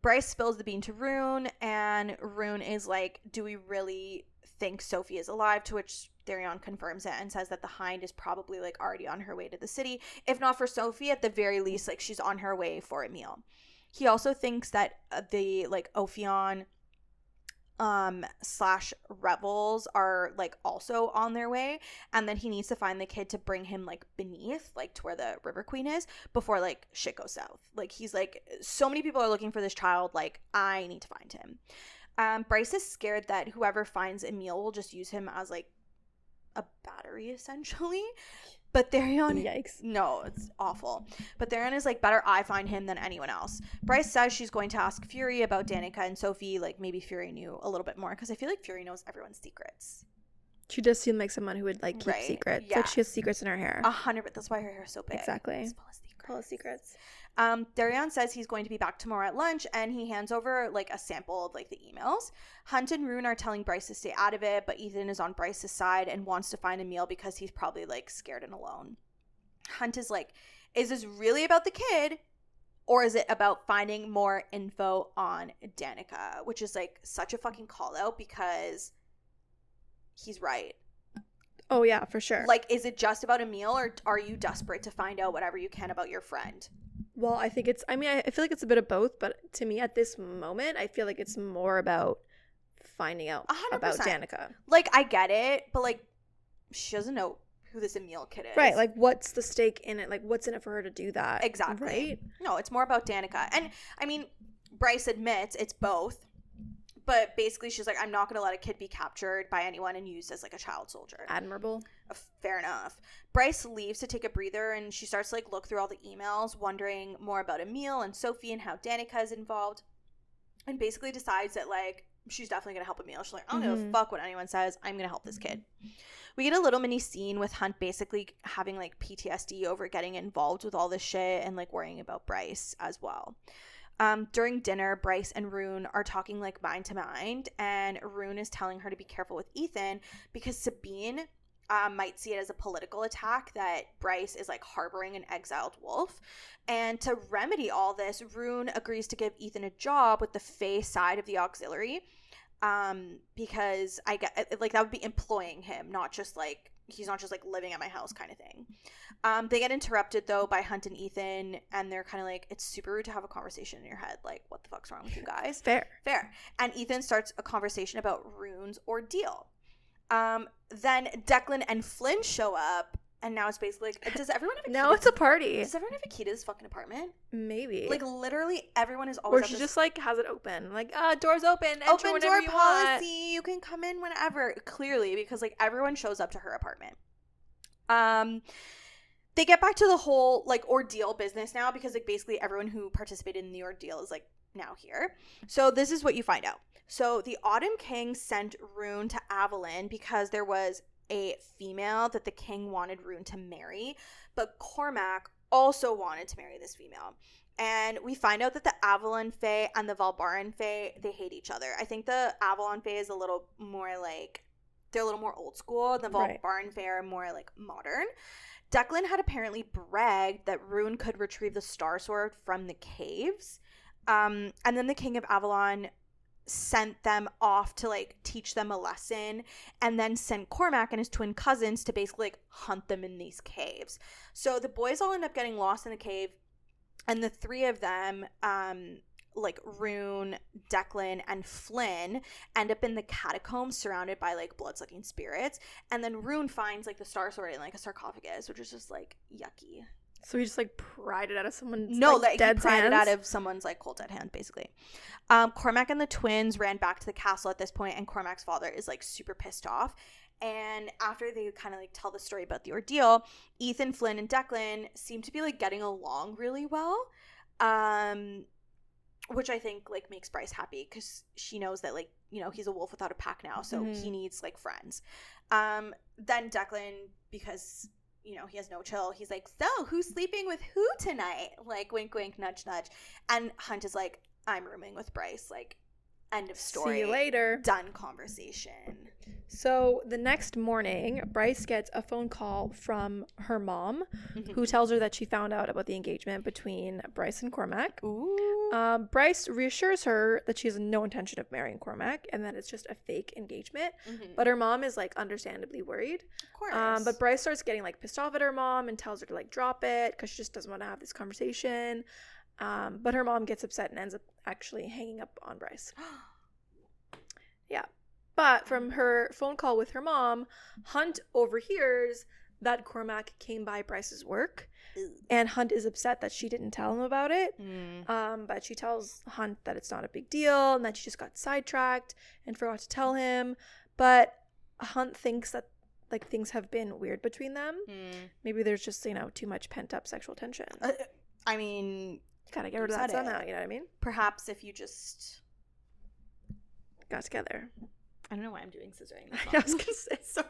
Bryce spills the bean to Rune, and Rune is like, do we really think Sophie is alive? To which Therion confirms it and says that the Hind is probably, like, already on her way to the city. If not for Sophie, at the very least, like, she's on her way for a meal. He also thinks that the, like, Ophion / rebels are, like, also on their way, and then he needs to find the kid to bring him, like, beneath, like, to where the River Queen is, before, like, shit goes south. Like, he's like, so many people are looking for this child, like, I need to find him. Bryce is scared that whoever finds Emil will just use him as, like, a battery, essentially. But Therion... Yikes. No, it's awful. But Therion is like, better I find him than anyone else. Bryce says she's going to ask Fury about Danica and Sophie. Like, maybe Fury knew a little bit more, because I feel like Fury knows everyone's secrets. She does seem like someone who would, like, keep secrets. Yeah. Like, she has secrets in her hair. 100%. That's why her hair is so big. Exactly. It's full of secrets. Secrets. Therion says he's going to be back tomorrow at lunch, and he hands over, like, a sample of, like, the emails. Hunt and Rune are telling Bryce to stay out of it, but Ethan is on Bryce's side and wants to find Emil because he's probably, like, scared and alone. Hunt is like, is this really about the kid, or is it about finding more info on Danica? Which is, like, such a fucking call out, because he's right. Oh, yeah, for sure. Like, is it just about Emil, or are you desperate to find out whatever you can about your friend? Well, I think it's, I mean, I feel like it's a bit of both, but to me at this moment, I feel like it's more about finding out 100%. about Danica. Like, I get it, but, like, she doesn't know who this Emil kid is. Right, like, what's the stake in it? Like, what's in it for her to do that? Exactly. Right? No, it's more about Danica. And, I mean, Bryce admits it's both, but basically she's like, I'm not going to let a kid be captured by anyone and used as, like, a child soldier. Admirable. Fair enough. Bryce leaves to take a breather, and she starts to, like, look through all the emails, wondering more about Emil and Sophie and how Danica is involved, and basically decides that, like, she's definitely going to help Emil. She's like, I don't give a fuck what anyone says. I'm going to help this kid. We get a little mini scene with Hunt basically having, like, PTSD over getting involved with all this shit and, like, worrying about Bryce as well. During dinner, Bryce and Rune are talking, like, mind to mind, and Rune is telling her to be careful with Ethan because Sabine might see it as a political attack that Bryce is, like, harboring an exiled wolf. And to remedy all this, Rune agrees to give Ethan a job with the Fae side of the auxiliary, because I get, like, that would be employing him, not just, like, he's not just, like, living at my house kind of thing. They get interrupted, though, by Hunt and Ethan, and they're kind of like, it's super rude to have a conversation in your head. Like, what the fuck's wrong with you guys? Fair. And Ethan starts a conversation about Rune's ordeal. Then Declan and Flynn show up, and now it's basically like, does everyone have a key? Now it's a party. Does everyone have a key to this fucking apartment? Maybe. Like, literally everyone is always or she just, like, has it open. Like, door's open. Enter open whenever door you policy. want. You can come in whenever. Clearly, because, like, everyone shows up to her apartment. They get back to the whole, like, ordeal business now, because, like, basically everyone who participated in the ordeal is, like, now here. So this is what you find out. So the Autumn King sent Rune to Avalon because there was a female that the king wanted Rune to marry, but Cormac also wanted to marry this female. And we find out that the Avalon Fae and the Valbaran Fae, they hate each other. I think the Avalon Fae is a little more, like, they're a little more old school. The Valbaran Fae are more, like, modern. Declan had apparently bragged that Rune could retrieve the Star Sword from the caves. And then the King of Avalon sent them off to, like, teach them a lesson, and then sent Cormac and his twin cousins to basically, like, hunt them in these caves. So the boys all end up getting lost in the cave, and the three of them like Rune, Declan, and Flynn end up in the catacombs surrounded by like blood-sucking spirits, and then Rune finds like the Star Sword in like a sarcophagus, which is just like yucky. So he just like pried it out of someone's like dead he pried it hands? out of someone's like cold dead hand, basically. Cormac and the twins ran back to the castle at this point, and Cormac's father is like super pissed off. And after they kind of like tell the story about the ordeal, Ethan, Flynn, and Declan seem to be like getting along really well, which I think like makes Bryce happy because she knows that like, you know, he's a wolf without a pack now, so he needs like friends. Then Declan, because, you know, he has no chill, he's like, so who's sleeping with who tonight? Like wink wink, nudge nudge. And Hunt is like, I'm rooming with Bryce. Like, end of story. See you later. Done conversation. So the next morning, Bryce gets a phone call from her mom, who tells her that she found out about the engagement between Bryce and Cormac. Ooh. Bryce reassures her that she has no intention of marrying Cormac and that it's just a fake engagement. But her mom is like understandably worried. Of course. But Bryce starts getting like pissed off at her mom and tells her to like drop it because she just doesn't want to have this conversation. But her mom gets upset and ends up actually hanging up on Bryce. Yeah. But from her phone call with her mom, Hunt overhears that Cormac came by Bryce's work. And Hunt is upset that she didn't tell him about it. But she tells Hunt that it's not a big deal and that she just got sidetracked and forgot to tell him. But Hunt thinks that like things have been weird between them. Maybe there's just, you know, too much pent up sexual tension. I mean, gotta get rid of that somehow, you know what I mean? Perhaps if you just got together. I don't know why I'm doing scissoring. I was gonna say, sorry.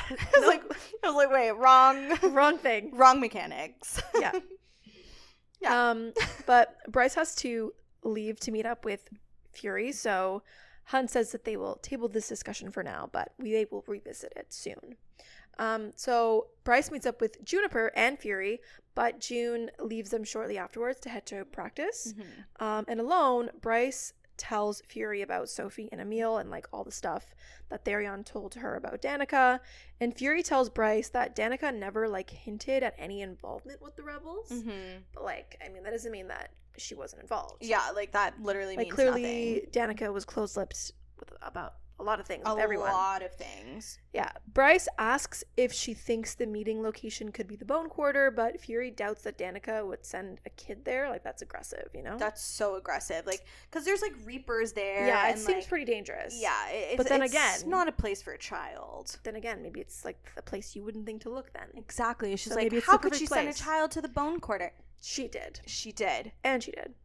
I was like, wait, wrong thing. Wrong mechanics. Yeah. But Bryce has to leave to meet up with Fury, so Hunt says that they will table this discussion for now, but they will revisit it soon. So Bryce meets up with Juniper and Fury, but June leaves them shortly afterwards to head to practice. And alone, Bryce tells Fury about Sophie and Emil and like all the stuff that Therion told her about Danica. And Fury tells Bryce that Danica never like hinted at any involvement with the rebels. But like, I mean, that doesn't mean that she wasn't involved. Yeah, like that literally like means clearly nothing. Danica was close-lipped about a lot of things with a everyone. lot of things. Yeah. Bryce asks if she thinks the meeting location could be the Bone Quarter, but Fury doubts that Danica would send a kid there. Like, that's aggressive, you know? That's so aggressive. Like, because there's, like, Reapers there. Yeah, it and, seems like, pretty dangerous. Yeah. But then it's again, not a place for a child. Then again, maybe it's, like, a place you wouldn't think to look then. Exactly. She's So like, maybe it's how the could she perfect send a place. child to the Bone Quarter? She did. She did. And she did.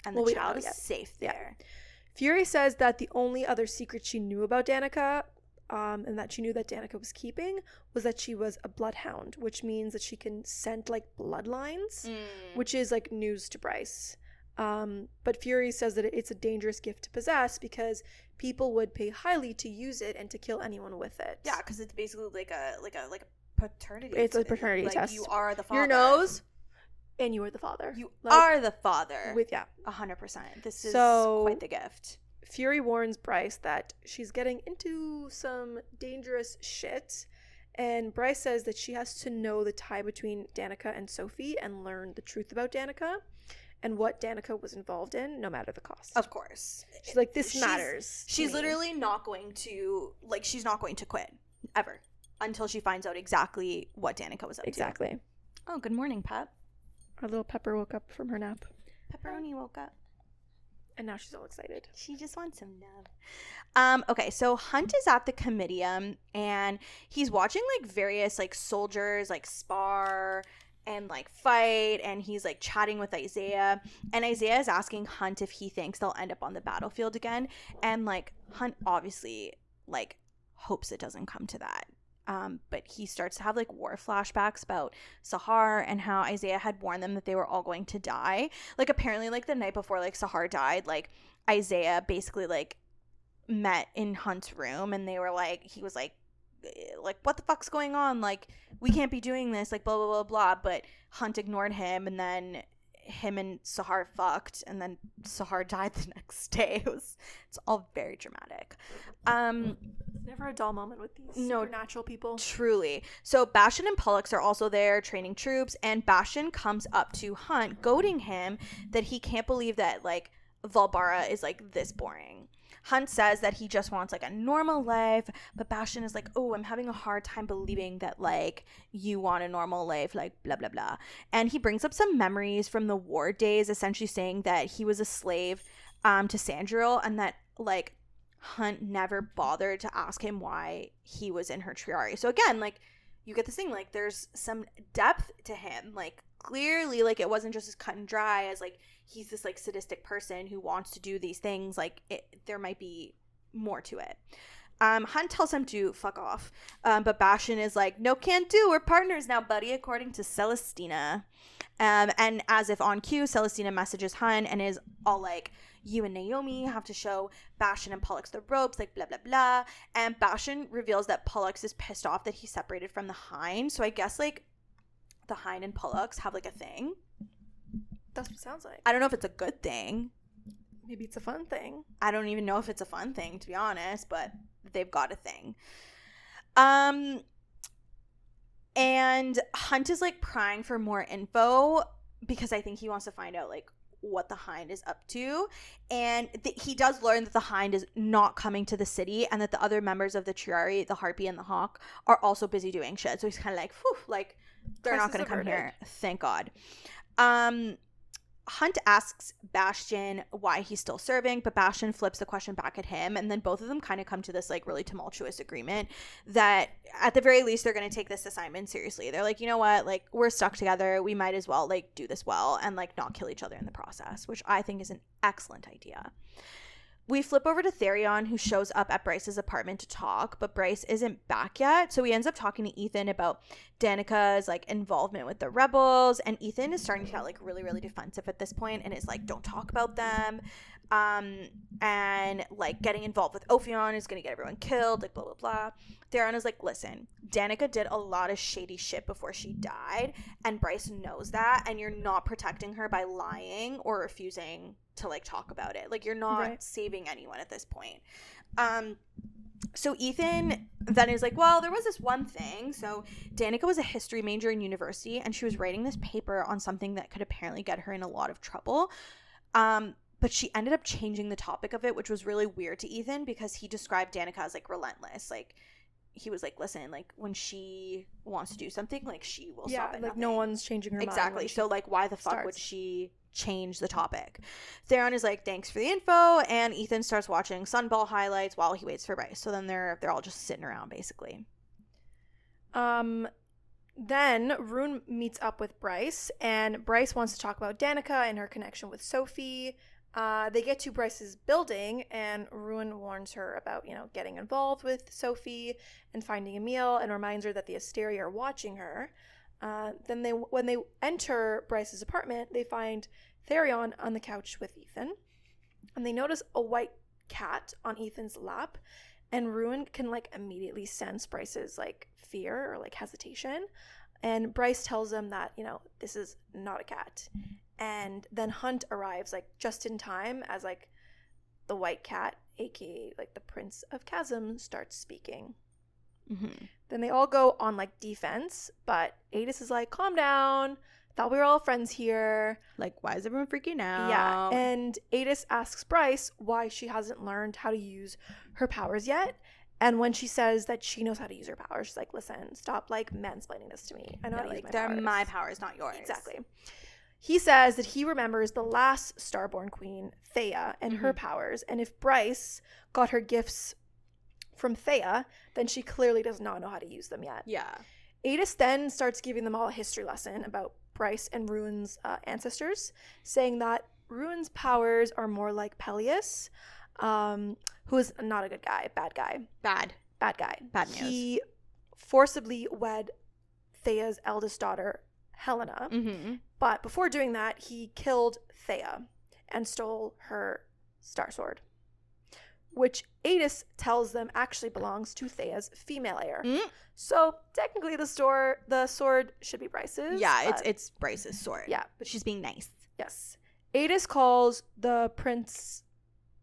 And Well, the we don't child know is yet. safe there. Fury says that the only other secret she knew about Danica, and that she knew that Danica was keeping, was that she was a bloodhound, which means that she can scent like bloodlines, which is like news to Bryce. But Fury says that it's a dangerous gift to possess because people would pay highly to use it and to kill anyone with it. Yeah, because it's basically like a paternity. It's a paternity like, test. You are the father. Your nose, and you are the father. You like, are the father. With 100%. This is So, quite the gift. Fury warns Bryce that she's getting into some dangerous shit, and Bryce says that she has to know the tie between Danica and Sophie and learn the truth about Danica and what Danica was involved in, no matter the cost. Of course. She's like, this matters. She's literally not going to, like, she's not going to quit, ever, until she finds out exactly what Danica was up to. Exactly. Oh, good morning, Pep. Our little Pepper woke up from her nap. Pepperoni woke up. And now she's all excited. She just wants some love. Okay, so Hunt is at the Comitium, and he's watching, like, various, like, soldiers, like, spar and, like, fight, and he's, like, chatting with Isaiah. And Isaiah is asking Hunt if he thinks they'll end up on the battlefield again. And, like, Hunt obviously, like, hopes it doesn't come to that. But he starts to have, like, war flashbacks about Sahar and how Isaiah had warned them that they were all going to die. Like, apparently, like, the night before, like, Sahar died, like, Isaiah basically, like, met in Hunt's room, and they were, like, he was, like, what the fuck's going on? Like, we can't be doing this, like, blah, blah, blah, blah. But Hunt ignored him, and then him and Sahar fucked, and then Sahar died the next day. It's all very dramatic. Never a dull moment with these supernatural people. Truly. So Bastion and Pollux are also there training troops, and Bastion comes up to Hunt, goading him that he can't believe that, like, Valbara is, like, this boring. Hunt says that he just wants, like, a normal life, but Bastion is like, oh, I'm having a hard time believing that, like, you want a normal life, like, blah, blah, blah. And he brings up some memories from the war days, essentially saying that he was a slave to Sandriel, and that, like, Hunt never bothered to ask him why he was in her triari. So again, like, you get this thing, like, there's some depth to him. Like, clearly, like, it wasn't just as cut and dry as, like, he's this, like, sadistic person who wants to do these things. Like, there might be more to it. Hunt tells him to fuck off. But Bastion is like, no, can't do. We're partners now, buddy, according to Celestina. And as if on cue, Celestina messages Hunt and is all like, you and Naomi have to show Bastion and Pollux the ropes, like, blah, blah, blah. And Bastion reveals that Pollux is pissed off that he's separated from the Hind. So I guess, like, the Hind and Pollux have, like, a thing. That's what it sounds like. I don't know if it's a good thing. Maybe it's a fun thing. I don't even know if it's a fun thing, to be honest, but they've got a thing. And Hunt is, like, prying for more info because I think he wants to find out, like, what the Hind is up to. And he does learn that the Hind is not coming to the city and that the other members of the Triari, the Harpy and the Hawk, are also busy doing shit. So he's kind of like, whew, like, they're not going to come here. Thank God. Hunt asks Bastion why he's still serving, but Bastion flips the question back at him, and then both of them kind of come to this, like, really tumultuous agreement that at the very least they're going to take this assignment seriously. They're like, you know what, like, we're stuck together, we might as well, like, do this well and, like, not kill each other in the process, which I think is an excellent idea. We flip over to Therion, who shows up at Bryce's apartment to talk, but Bryce isn't back yet, so he ends up talking to Ethan about Danica's, like, involvement with the rebels, and Ethan is starting to get, like, really, really defensive at this point, and is like, don't talk about them, and, like, getting involved with Ophion is gonna get everyone killed, like, blah, blah, blah. Therion is like, listen, Danica did a lot of shady shit before she died, and Bryce knows that, and you're not protecting her by lying or refusing to, like, talk about it. Like, you're not saving anyone at this point. So Ethan then is like, well, there was this one thing. So Danica was a history major in university, and she was writing this paper on something that could apparently get her in a lot of trouble. But she ended up changing the topic of it, which was really weird to Ethan because he described Danica as, like, relentless. Like, he was like, listen, like, when she wants to do something, like, she will stop at like, nothing. no one's changing her mind. Exactly. So, like, why the fuck would she change the topic? Therion is like, thanks for the info, and Ethan starts watching Sunball highlights while he waits for Bryce. So then they're all just sitting around, basically. Then Rune meets up with Bryce, and Bryce wants to talk about Danica and her connection with Sophie. They get to Bryce's building, and Rune warns her about, you know, getting involved with Sophie and finding a meal, and reminds her that the Asteri are watching her. Then when they enter Bryce's apartment, they find Therion on the couch with Ethan, and they notice a white cat on Ethan's lap, and Rune can, like, immediately sense Bryce's, like, fear or, like, hesitation, and Bryce tells them that, you know, this is not a cat. And then Hunt arrives, like, just in time as, like, the white cat, aka, like, the Prince of Chasm, starts speaking. Mm-hmm. Then they all go on, like, defense, but Adis is like, calm down, thought we were all friends here. Like, why is everyone freaking out? Yeah, and Adis asks Bryce why she hasn't learned how to use her powers yet. And when she says that she knows how to use her powers, she's like, listen, stop, like, mansplaining this to me. I know how to use my powers. They're my powers, not yours. Exactly. He says that he remembers the last Starborn Queen, Thea, and her powers. And if Bryce got her gifts from Thea, then she clearly does not know how to use them yet. Yeah. Adis then starts giving them all a history lesson about Bryce and Rune's ancestors, saying that Rune's powers are more like Peleus, who is not a good guy, bad guy. Bad guy. Bad news. He forcibly wed Thea's eldest daughter, Helena. Mm-hmm. But before doing that, he killed Thea and stole her star sword, which Adis tells them actually belongs to Thea's female heir. So technically the sword should be Bryce's. Yeah, it's Bryce's sword. Yeah. But she's being nice. Yes. Adis calls the Prince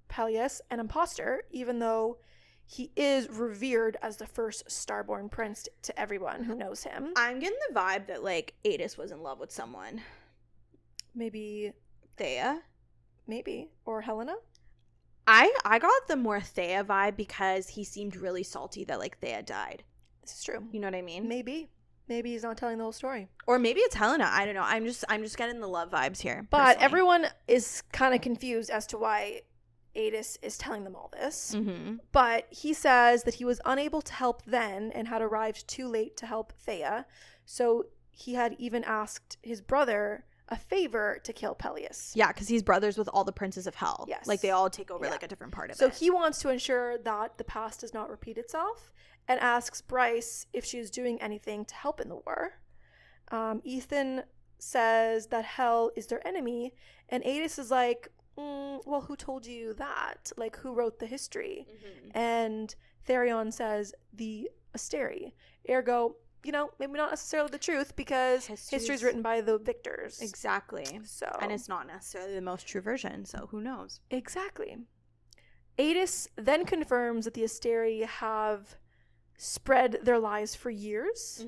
Peleus an imposter, even though he is revered as the first starborn prince to everyone who knows him. I'm getting the vibe that, like, Adis was in love with someone. Maybe Thea? Maybe. Or Helena? I got the more Thea vibe because he seemed really salty that, like, Thea died. This is true. You know what I mean? Maybe he's not telling the whole story. Or maybe it's Helena. I don't know. I'm just getting the love vibes here. But personally. everyone is kind of confused as to why Adis is telling them all this. Mm-hmm. But he says that he was unable to help then and had arrived too late to help Thea. So he had even asked his brother a favor to kill Peleus. Yeah, because he's brothers with all the princes of hell. Yes. Like, they all take over, like, a different part of it. So he wants to ensure that the past does not repeat itself and asks Bryce if she is doing anything to help in the war. Ethan says that hell is their enemy, and Adis is like, well, who told you that? Like, who wrote the history? Mm-hmm. And Therion says the Asteri. Ergo, you know, maybe not necessarily the truth, because history's written by the victors. Exactly. So, and it's not necessarily the most true version, so who knows? Exactly. Adis then confirms that the Asteri have spread their lies for years,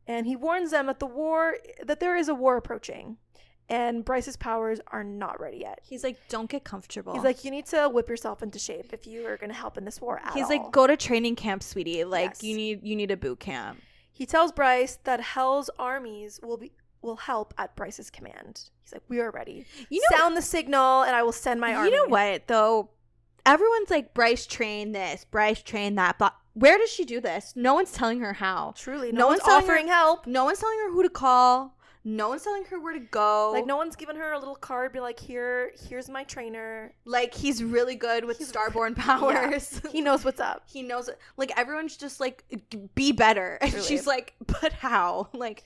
and he warns them that there is a war approaching, and Bryce's powers are not ready yet. He's like, don't get comfortable. He's like, you need to whip yourself into shape if you are going to help in this war at all. He's like, go to training camp, sweetie. Like, Yes. you need a boot camp. He tells Bryce that Hell's armies will help at Bryce's command. He's like, we are ready. Sound the signal, and I will send my army. You know what, though? Everyone's like, Bryce trained this, Bryce trained that, but where does she do this? No one's telling her how. Truly, no one's offering help. No one's telling her who to call. No one's telling her where to go. Like, no one's given her a little card, be like, here's my trainer. Like, he's really good with starborn powers. Yeah. He knows what's up. He knows, like, everyone's just like, be better. And Truly. she's like, but how? Like,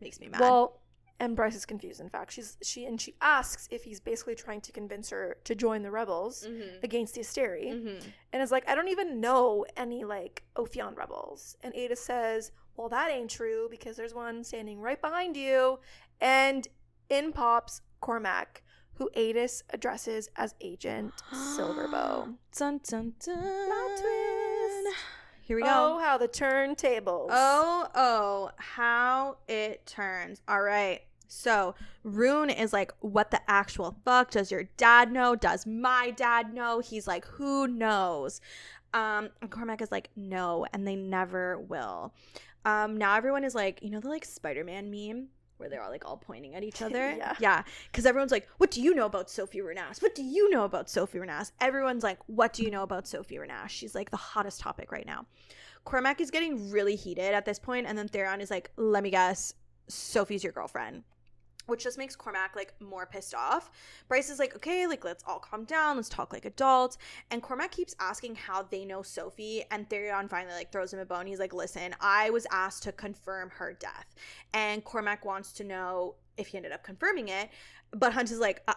makes me mad. Well, and Bryce is confused. In fact, she asks if he's basically trying to convince her to join the rebels against the Asteri, and is like, I don't even know any, like, Ophion rebels. And Ada says, well, that ain't true, because there's one standing right behind you. And in pops Cormac, who Adis addresses as Agent Silverbow. Dun, dun, dun. Plot twist. Here we go. Oh, how the turntables. Oh, how it turns. All right. So Rune is like, what the actual fuck? Does your dad know? Does my dad know? He's like, who knows? And Cormac is like, no, and they never will. Now everyone is like, you know the, like, Spider-Man meme where they're all, like, all pointing at each other? Yeah. Because everyone's like, what do you know about Sophie Renass? What do you know about Sophie Renass? Everyone's like, what do you know about Sophie Renass? She's, like, the hottest topic right now. Cormac is getting really heated at this point, and then Therion is like, let me guess, Sophie's your girlfriend. Which just makes Cormac, like, more pissed off. Bryce is like, okay, like, let's all calm down. Let's talk like adults. And Cormac keeps asking how they know Sophie. And Therion finally, like, throws him a bone. He's like, listen, I was asked to confirm her death. And Cormac wants to know if he ended up confirming it. But Hunt is like,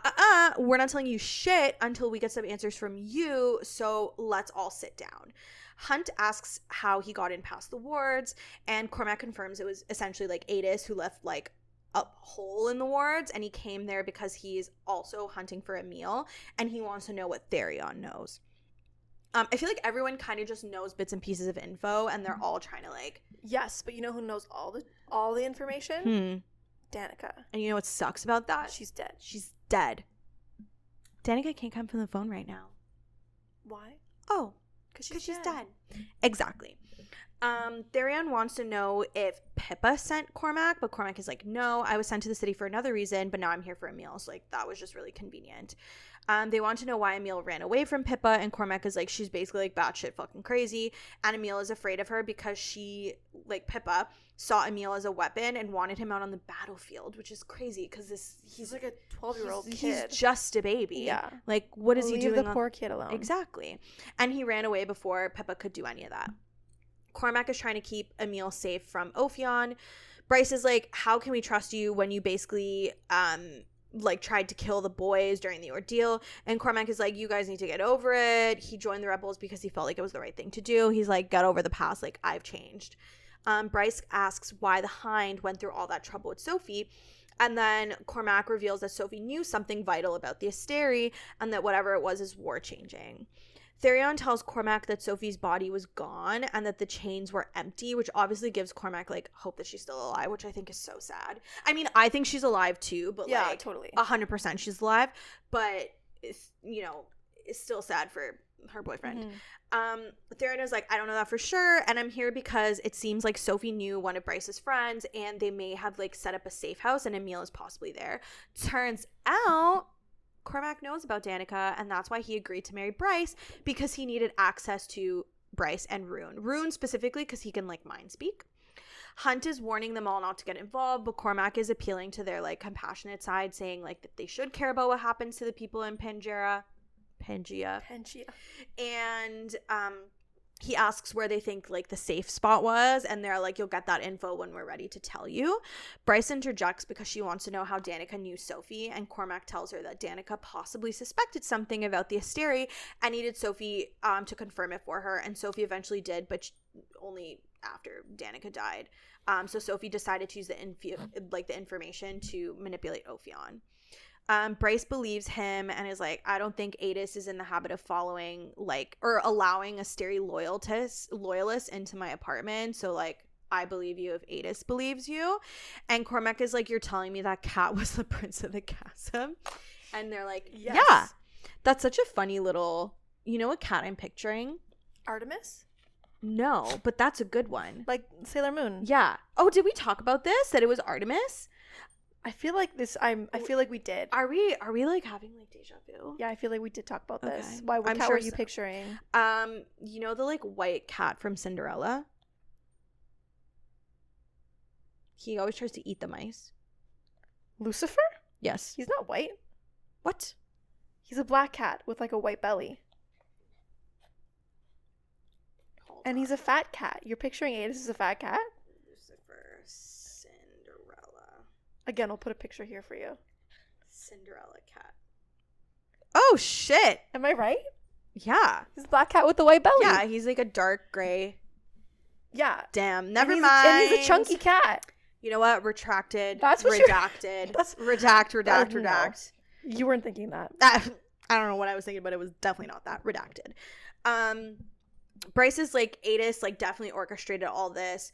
we're not telling you shit until we get some answers from you. So let's all sit down. Hunt asks how he got in past the wards. And Cormac confirms it was essentially, like, Adis who left, like, a hole in the wards, and he came there because he's also hunting for a meal, and he wants to know what Therion knows. I feel like everyone kind of just knows bits and pieces of info, and they're all trying to, like... Yes, but you know who knows all the information? Danica. And you know what sucks about that? She's dead. She's dead. Danica can't come from the phone right now. Why? Oh, because she's dead. Exactly. Therion wants to know if Pippa sent Cormac, but Cormac is like, no, I was sent to the city for another reason, but now I'm here for Emil. So, like, that was just really convenient. They want to know why Emil ran away from Pippa, and Cormac is like, she's basically, like, batshit fucking crazy. And Emil is afraid of her because she, like, Pippa saw Emil as a weapon and wanted him out on the battlefield, which is crazy because he's like a 12-year-old kid. He's just a baby. Yeah. Like, what is he doing? Leave the poor kid alone. Exactly. And he ran away before Pippa could do any of that. Cormac is trying to keep Emil safe from Ophion. Bryce is like, how can we trust you when you basically like tried to kill the boys during the ordeal? And Cormac is like, you guys need to get over it. He joined the rebels because he felt like it was the right thing to do. He's like, get over the past, like, I've changed. Bryce asks why the Hind went through all that trouble with Sophie. And then Cormac reveals that Sophie knew something vital about the Asteri and that whatever it was is war changing. Therion tells Cormac that Sophie's body was gone and that the chains were empty, which obviously gives Cormac, like, hope that she's still alive, which I think is so sad. I mean, I think she's alive too, but, Yeah, like, totally. 100% she's alive, but, it's, you know, it's still sad for her boyfriend. Therion is like, I don't know that for sure, and I'm here because it seems like Sophie knew one of Bryce's friends, and they may have, like, set up a safe house, and Emil is possibly there. Turns out Cormac knows about Danica, and that's why he agreed to marry Bryce, because he needed access to Bryce and Rune. Rune specifically because he can, like, mind speak. Hunt is warning them all not to get involved, but Cormac is appealing to their, like, compassionate side, saying, like, that they should care about what happens to the people in Pangea. And he asks where they think, like, the safe spot was, and they're like, you'll get that info when we're ready to tell you. Bryce interjects because she wants to know how Danica knew Sophie, and Cormac tells her that Danica possibly suspected something about the Asteri and needed Sophie to confirm it for her, and Sophie eventually did, but only after Danica died. So Sophie decided to use the information to manipulate Ophion. Bryce believes him and is like, I don't think Adis is in the habit of following, like, or allowing Asteri loyalists into my apartment. So, like, I believe you if Adis believes you. And Cormac is like, you're telling me that cat was the prince of the chasm? And they're like, yes. Yeah. That's such a funny little, you know what cat I'm picturing? Artemis? No, but that's a good one. Like Sailor Moon. Yeah. Oh, did we talk about this? That it was Artemis? I feel like I feel like we did. Are we like having like deja vu? Yeah, I feel like we did talk about this. Okay. What cat were you picturing? You know the like white cat from Cinderella? He always tries to eat the mice. Lucifer? Yes. He's not white. What? He's a black cat with like a white belly. And he's a fat cat. You're picturing Adis as a fat cat? Lucifer, Cinderella. Again, I'll put a picture here for you. Cinderella cat. Oh, shit. Am I right? Yeah. He's a black cat with the white belly. Yeah, he's like a dark gray. Yeah. Damn, never mind. And he's a chunky cat. You know what? Retracted. That's what redacted. Redact. You weren't thinking that. I don't know what I was thinking, but it was definitely not that. Redacted. Bryce is like, Adis like definitely orchestrated all this.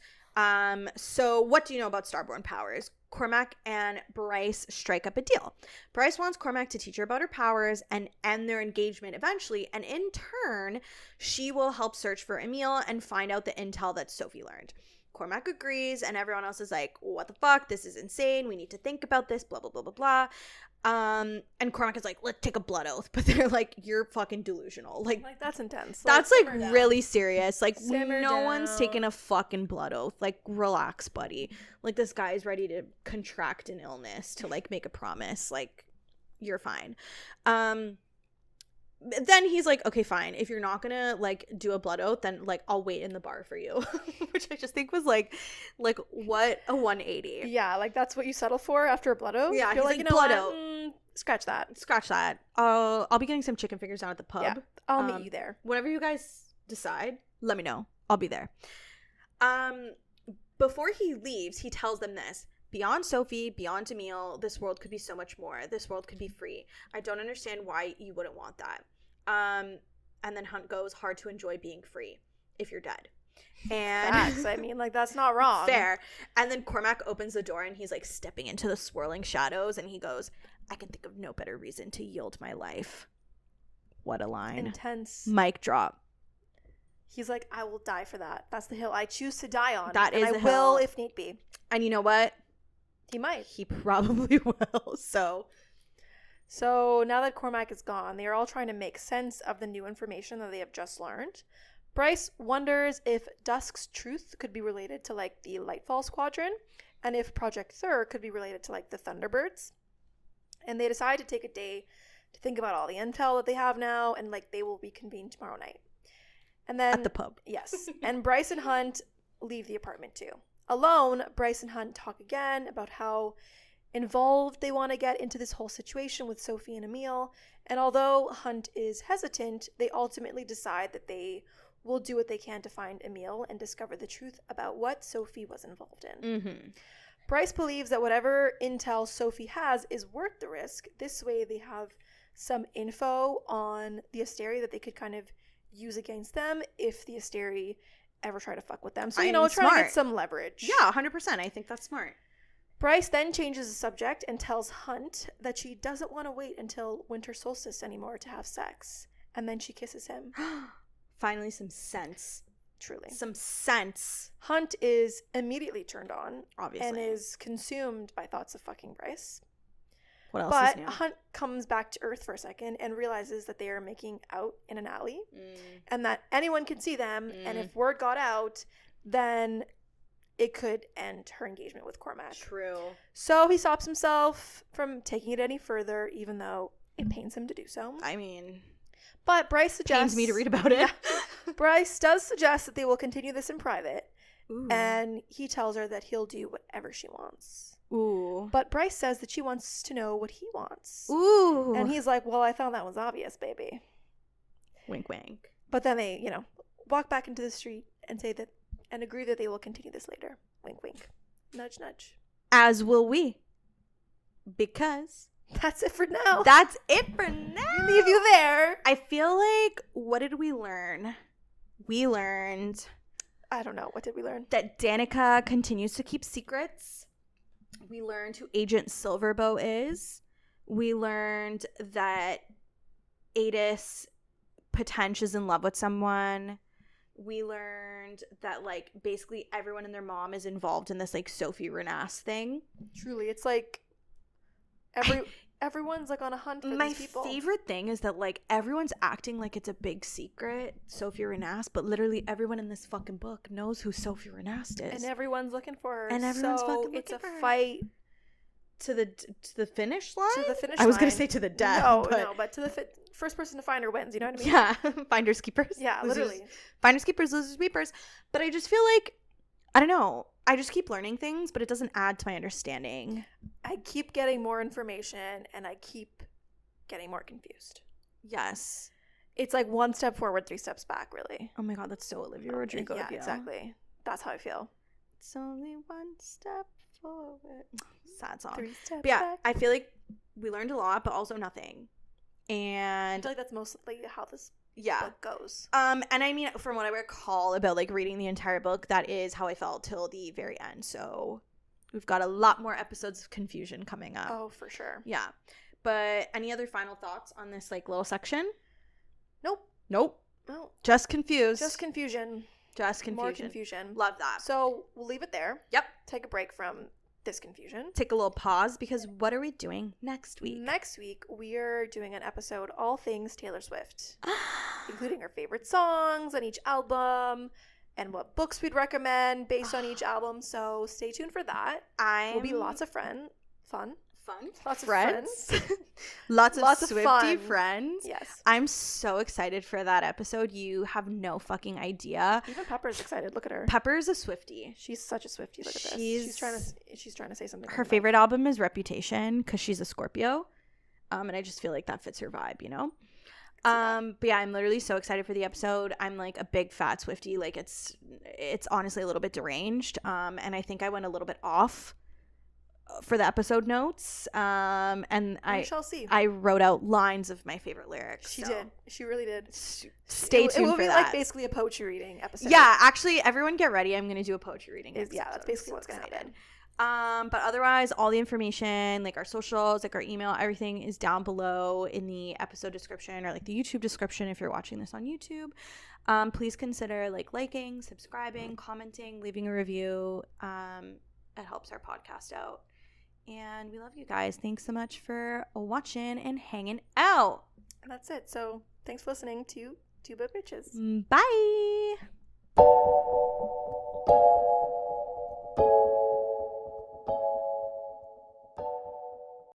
So what do you know about Starborn powers? Cormac and Bryce strike up a deal. Bryce wants Cormac to teach her about her powers and end their engagement eventually, and in turn, she will help search for Emil and find out the intel that Sophie learned. Cormac agrees, and everyone else is like, what the fuck? This is insane. We need to think about this, blah, blah, blah, blah, blah. And Cormac is like, let's take a blood oath. But they're like, you're fucking delusional. Like that's intense. That's like really serious. Like no one's taking a fucking blood oath. Like, relax, buddy. Like, this guy's ready to contract an illness to like make a promise. Like, you're fine. Then he's like, okay, fine. If you're not gonna like do a blood oath, then like I'll wait in the bar for you. Which I just think was like what a 180. Yeah, like that's what you settle for after a blood oath. Yeah, you're like, you know blood what? oath. Scratch that. I'll be getting some chicken fingers down at the pub. Yeah, I'll meet you there. Whenever you guys decide, let me know. I'll be there. Before he leaves, he tells them this. Beyond Sophie, beyond Emil, this world could be so much more. This world could be free. I don't understand why you wouldn't want that. And then Hunt goes, hard to enjoy being free if you're dead. And facts. I mean, like, that's not wrong. Fair. And then Cormac opens the door and he's like stepping into the swirling shadows and he goes, I can think of no better reason to yield my life. What a line. Intense. Mic drop. He's like, I will die for that. That's the hill I choose to die on. That is I the hill. will if need be. And you know what? He might. He probably will. So now that Cormac is gone, they are all trying to make sense of the new information that they have just learned. Bryce wonders if Dusk's truth could be related to like the Lightfall Squadron, and if Project Thur could be related to like the Thunderbirds. And they decide to take a day to think about all the intel that they have now, and like they will reconvene tomorrow night. And then at the pub. Yes. And Bryce and Hunt leave the apartment too. Alone, Bryce and Hunt talk again about how involved they want to get into this whole situation with Sophie and Emil, and although Hunt is hesitant, they ultimately decide that they will do what they can to find Emil and discover the truth about what Sophie was involved in. Mm-hmm. Bryce believes that whatever intel Sophie has is worth the risk. This way they have some info on the Asteri that they could kind of use against them if the Asteri ever try to fuck with them. So, I trying mean, to smart. get some leverage. Yeah, 100%. I think that's smart. Bryce then changes the subject and tells Hunt that she doesn't want to wait until winter solstice anymore to have sex. And then she kisses him. Finally, some sense. Truly. Some sense. Hunt is immediately turned on. Obviously. And is consumed by thoughts of fucking Bryce. What else But is new? Hunt comes back to Earth for a second and realizes that they are making out in an alley. And that anyone can see them. And if word got out, then it could end her engagement with Cormac. True. So he stops himself from taking it any further, even though it pains him to do so. I mean, but Bryce suggests... pains me to read about it. Yeah. Bryce does suggest that they will continue this in private. Ooh. And he tells her that he'll do whatever she wants. Ooh. But Bryce says that she wants to know what he wants. Ooh. And he's like, well, I thought that was obvious, baby. Wink, wink. But then they, walk back into the street and say that... and agree that they will continue this later. Wink, wink. Nudge, nudge. As will we. Because... that's it for now. that's it for now. We leave you there. I feel like, what did we learn? We learned... I don't know. What did we learn? that Danica continues to keep secrets. We learned who Agent Silverbow is. We learned that Adis potentially is in love with someone. We learned that, like, basically everyone and their mom is involved in this, like, Sophie Renasse thing. Truly, it's like everyone's like on a hunt for My these people. favorite thing is that, like, everyone's acting like it's a big secret, Sophie Renasse, but literally everyone in this fucking book knows who Sophie Renasse is. And everyone's looking for her. And everyone's so fucking it's looking a for her. fight to the finish line? to the finish I was going line. to say to the death. But to the first person to find her wins. You know what I mean? Yeah, finders keepers. Yeah, losers. literally. Finders keepers, losers weepers. But I just feel like, I don't know, I just keep learning things, but it doesn't add to my understanding. I keep getting more information and I keep getting more confused. Yes. It's like one step forward, 3 steps back, really. Oh my god, that's so Olivia Rodrigo. Yeah, exactly. That's how I feel. It's only one step forward. Sad song. 3 steps But yeah, back. I feel like we learned a lot, but also nothing. I And feel like that's mostly how this yeah. book goes. And I mean, from what I recall about, like, reading the entire book, that is how I felt till the very end. So we've got a lot more episodes of confusion coming up. Oh, for sure. Yeah. But any other final thoughts on this, like, little section? Nope. Nope. No. Just confused. Just confusion. Just confusion. More confusion. Love that. So we'll leave it there. Yep. Take a break from this confusion. Take a little pause because what are we doing next week? Next week, we are doing an episode all things Taylor Swift, including our favorite songs on each album and what books we'd recommend based on each album. So stay tuned for that. Will be lots of fun. Lots friends. of friends. lots of Swiftie fun. Friends. Yes. I'm so excited for that episode. You have no fucking idea. Even Pepper's excited. Look at her. Pepper's a Swiftie. She's such a Swiftie. Look at this. She's trying to say something. Her favorite album is Reputation because she's a Scorpio. And I just feel like that fits her vibe, you know? But yeah, I'm literally so excited for the episode. I'm like a big fat Swiftie. Like it's honestly a little bit deranged. And I think I went a little bit off for the episode notes. And we shall see. I wrote out lines of my favorite lyrics. She did. She really did. Stay tuned for that. It will be like basically a poetry reading episode. Yeah, actually, everyone get ready. I'm going to do a poetry reading episode. Yeah, that's basically what's going to happen. But otherwise, all the information, like our socials, like our email, everything is down below in the episode description or like the YouTube description if you're watching this on YouTube. Please consider like liking, subscribing, commenting, leaving a review. It helps our podcast out. And we love you guys. Thanks so much for watching and hanging out. And that's it. So thanks for listening to Two Bit Bitches. Bye.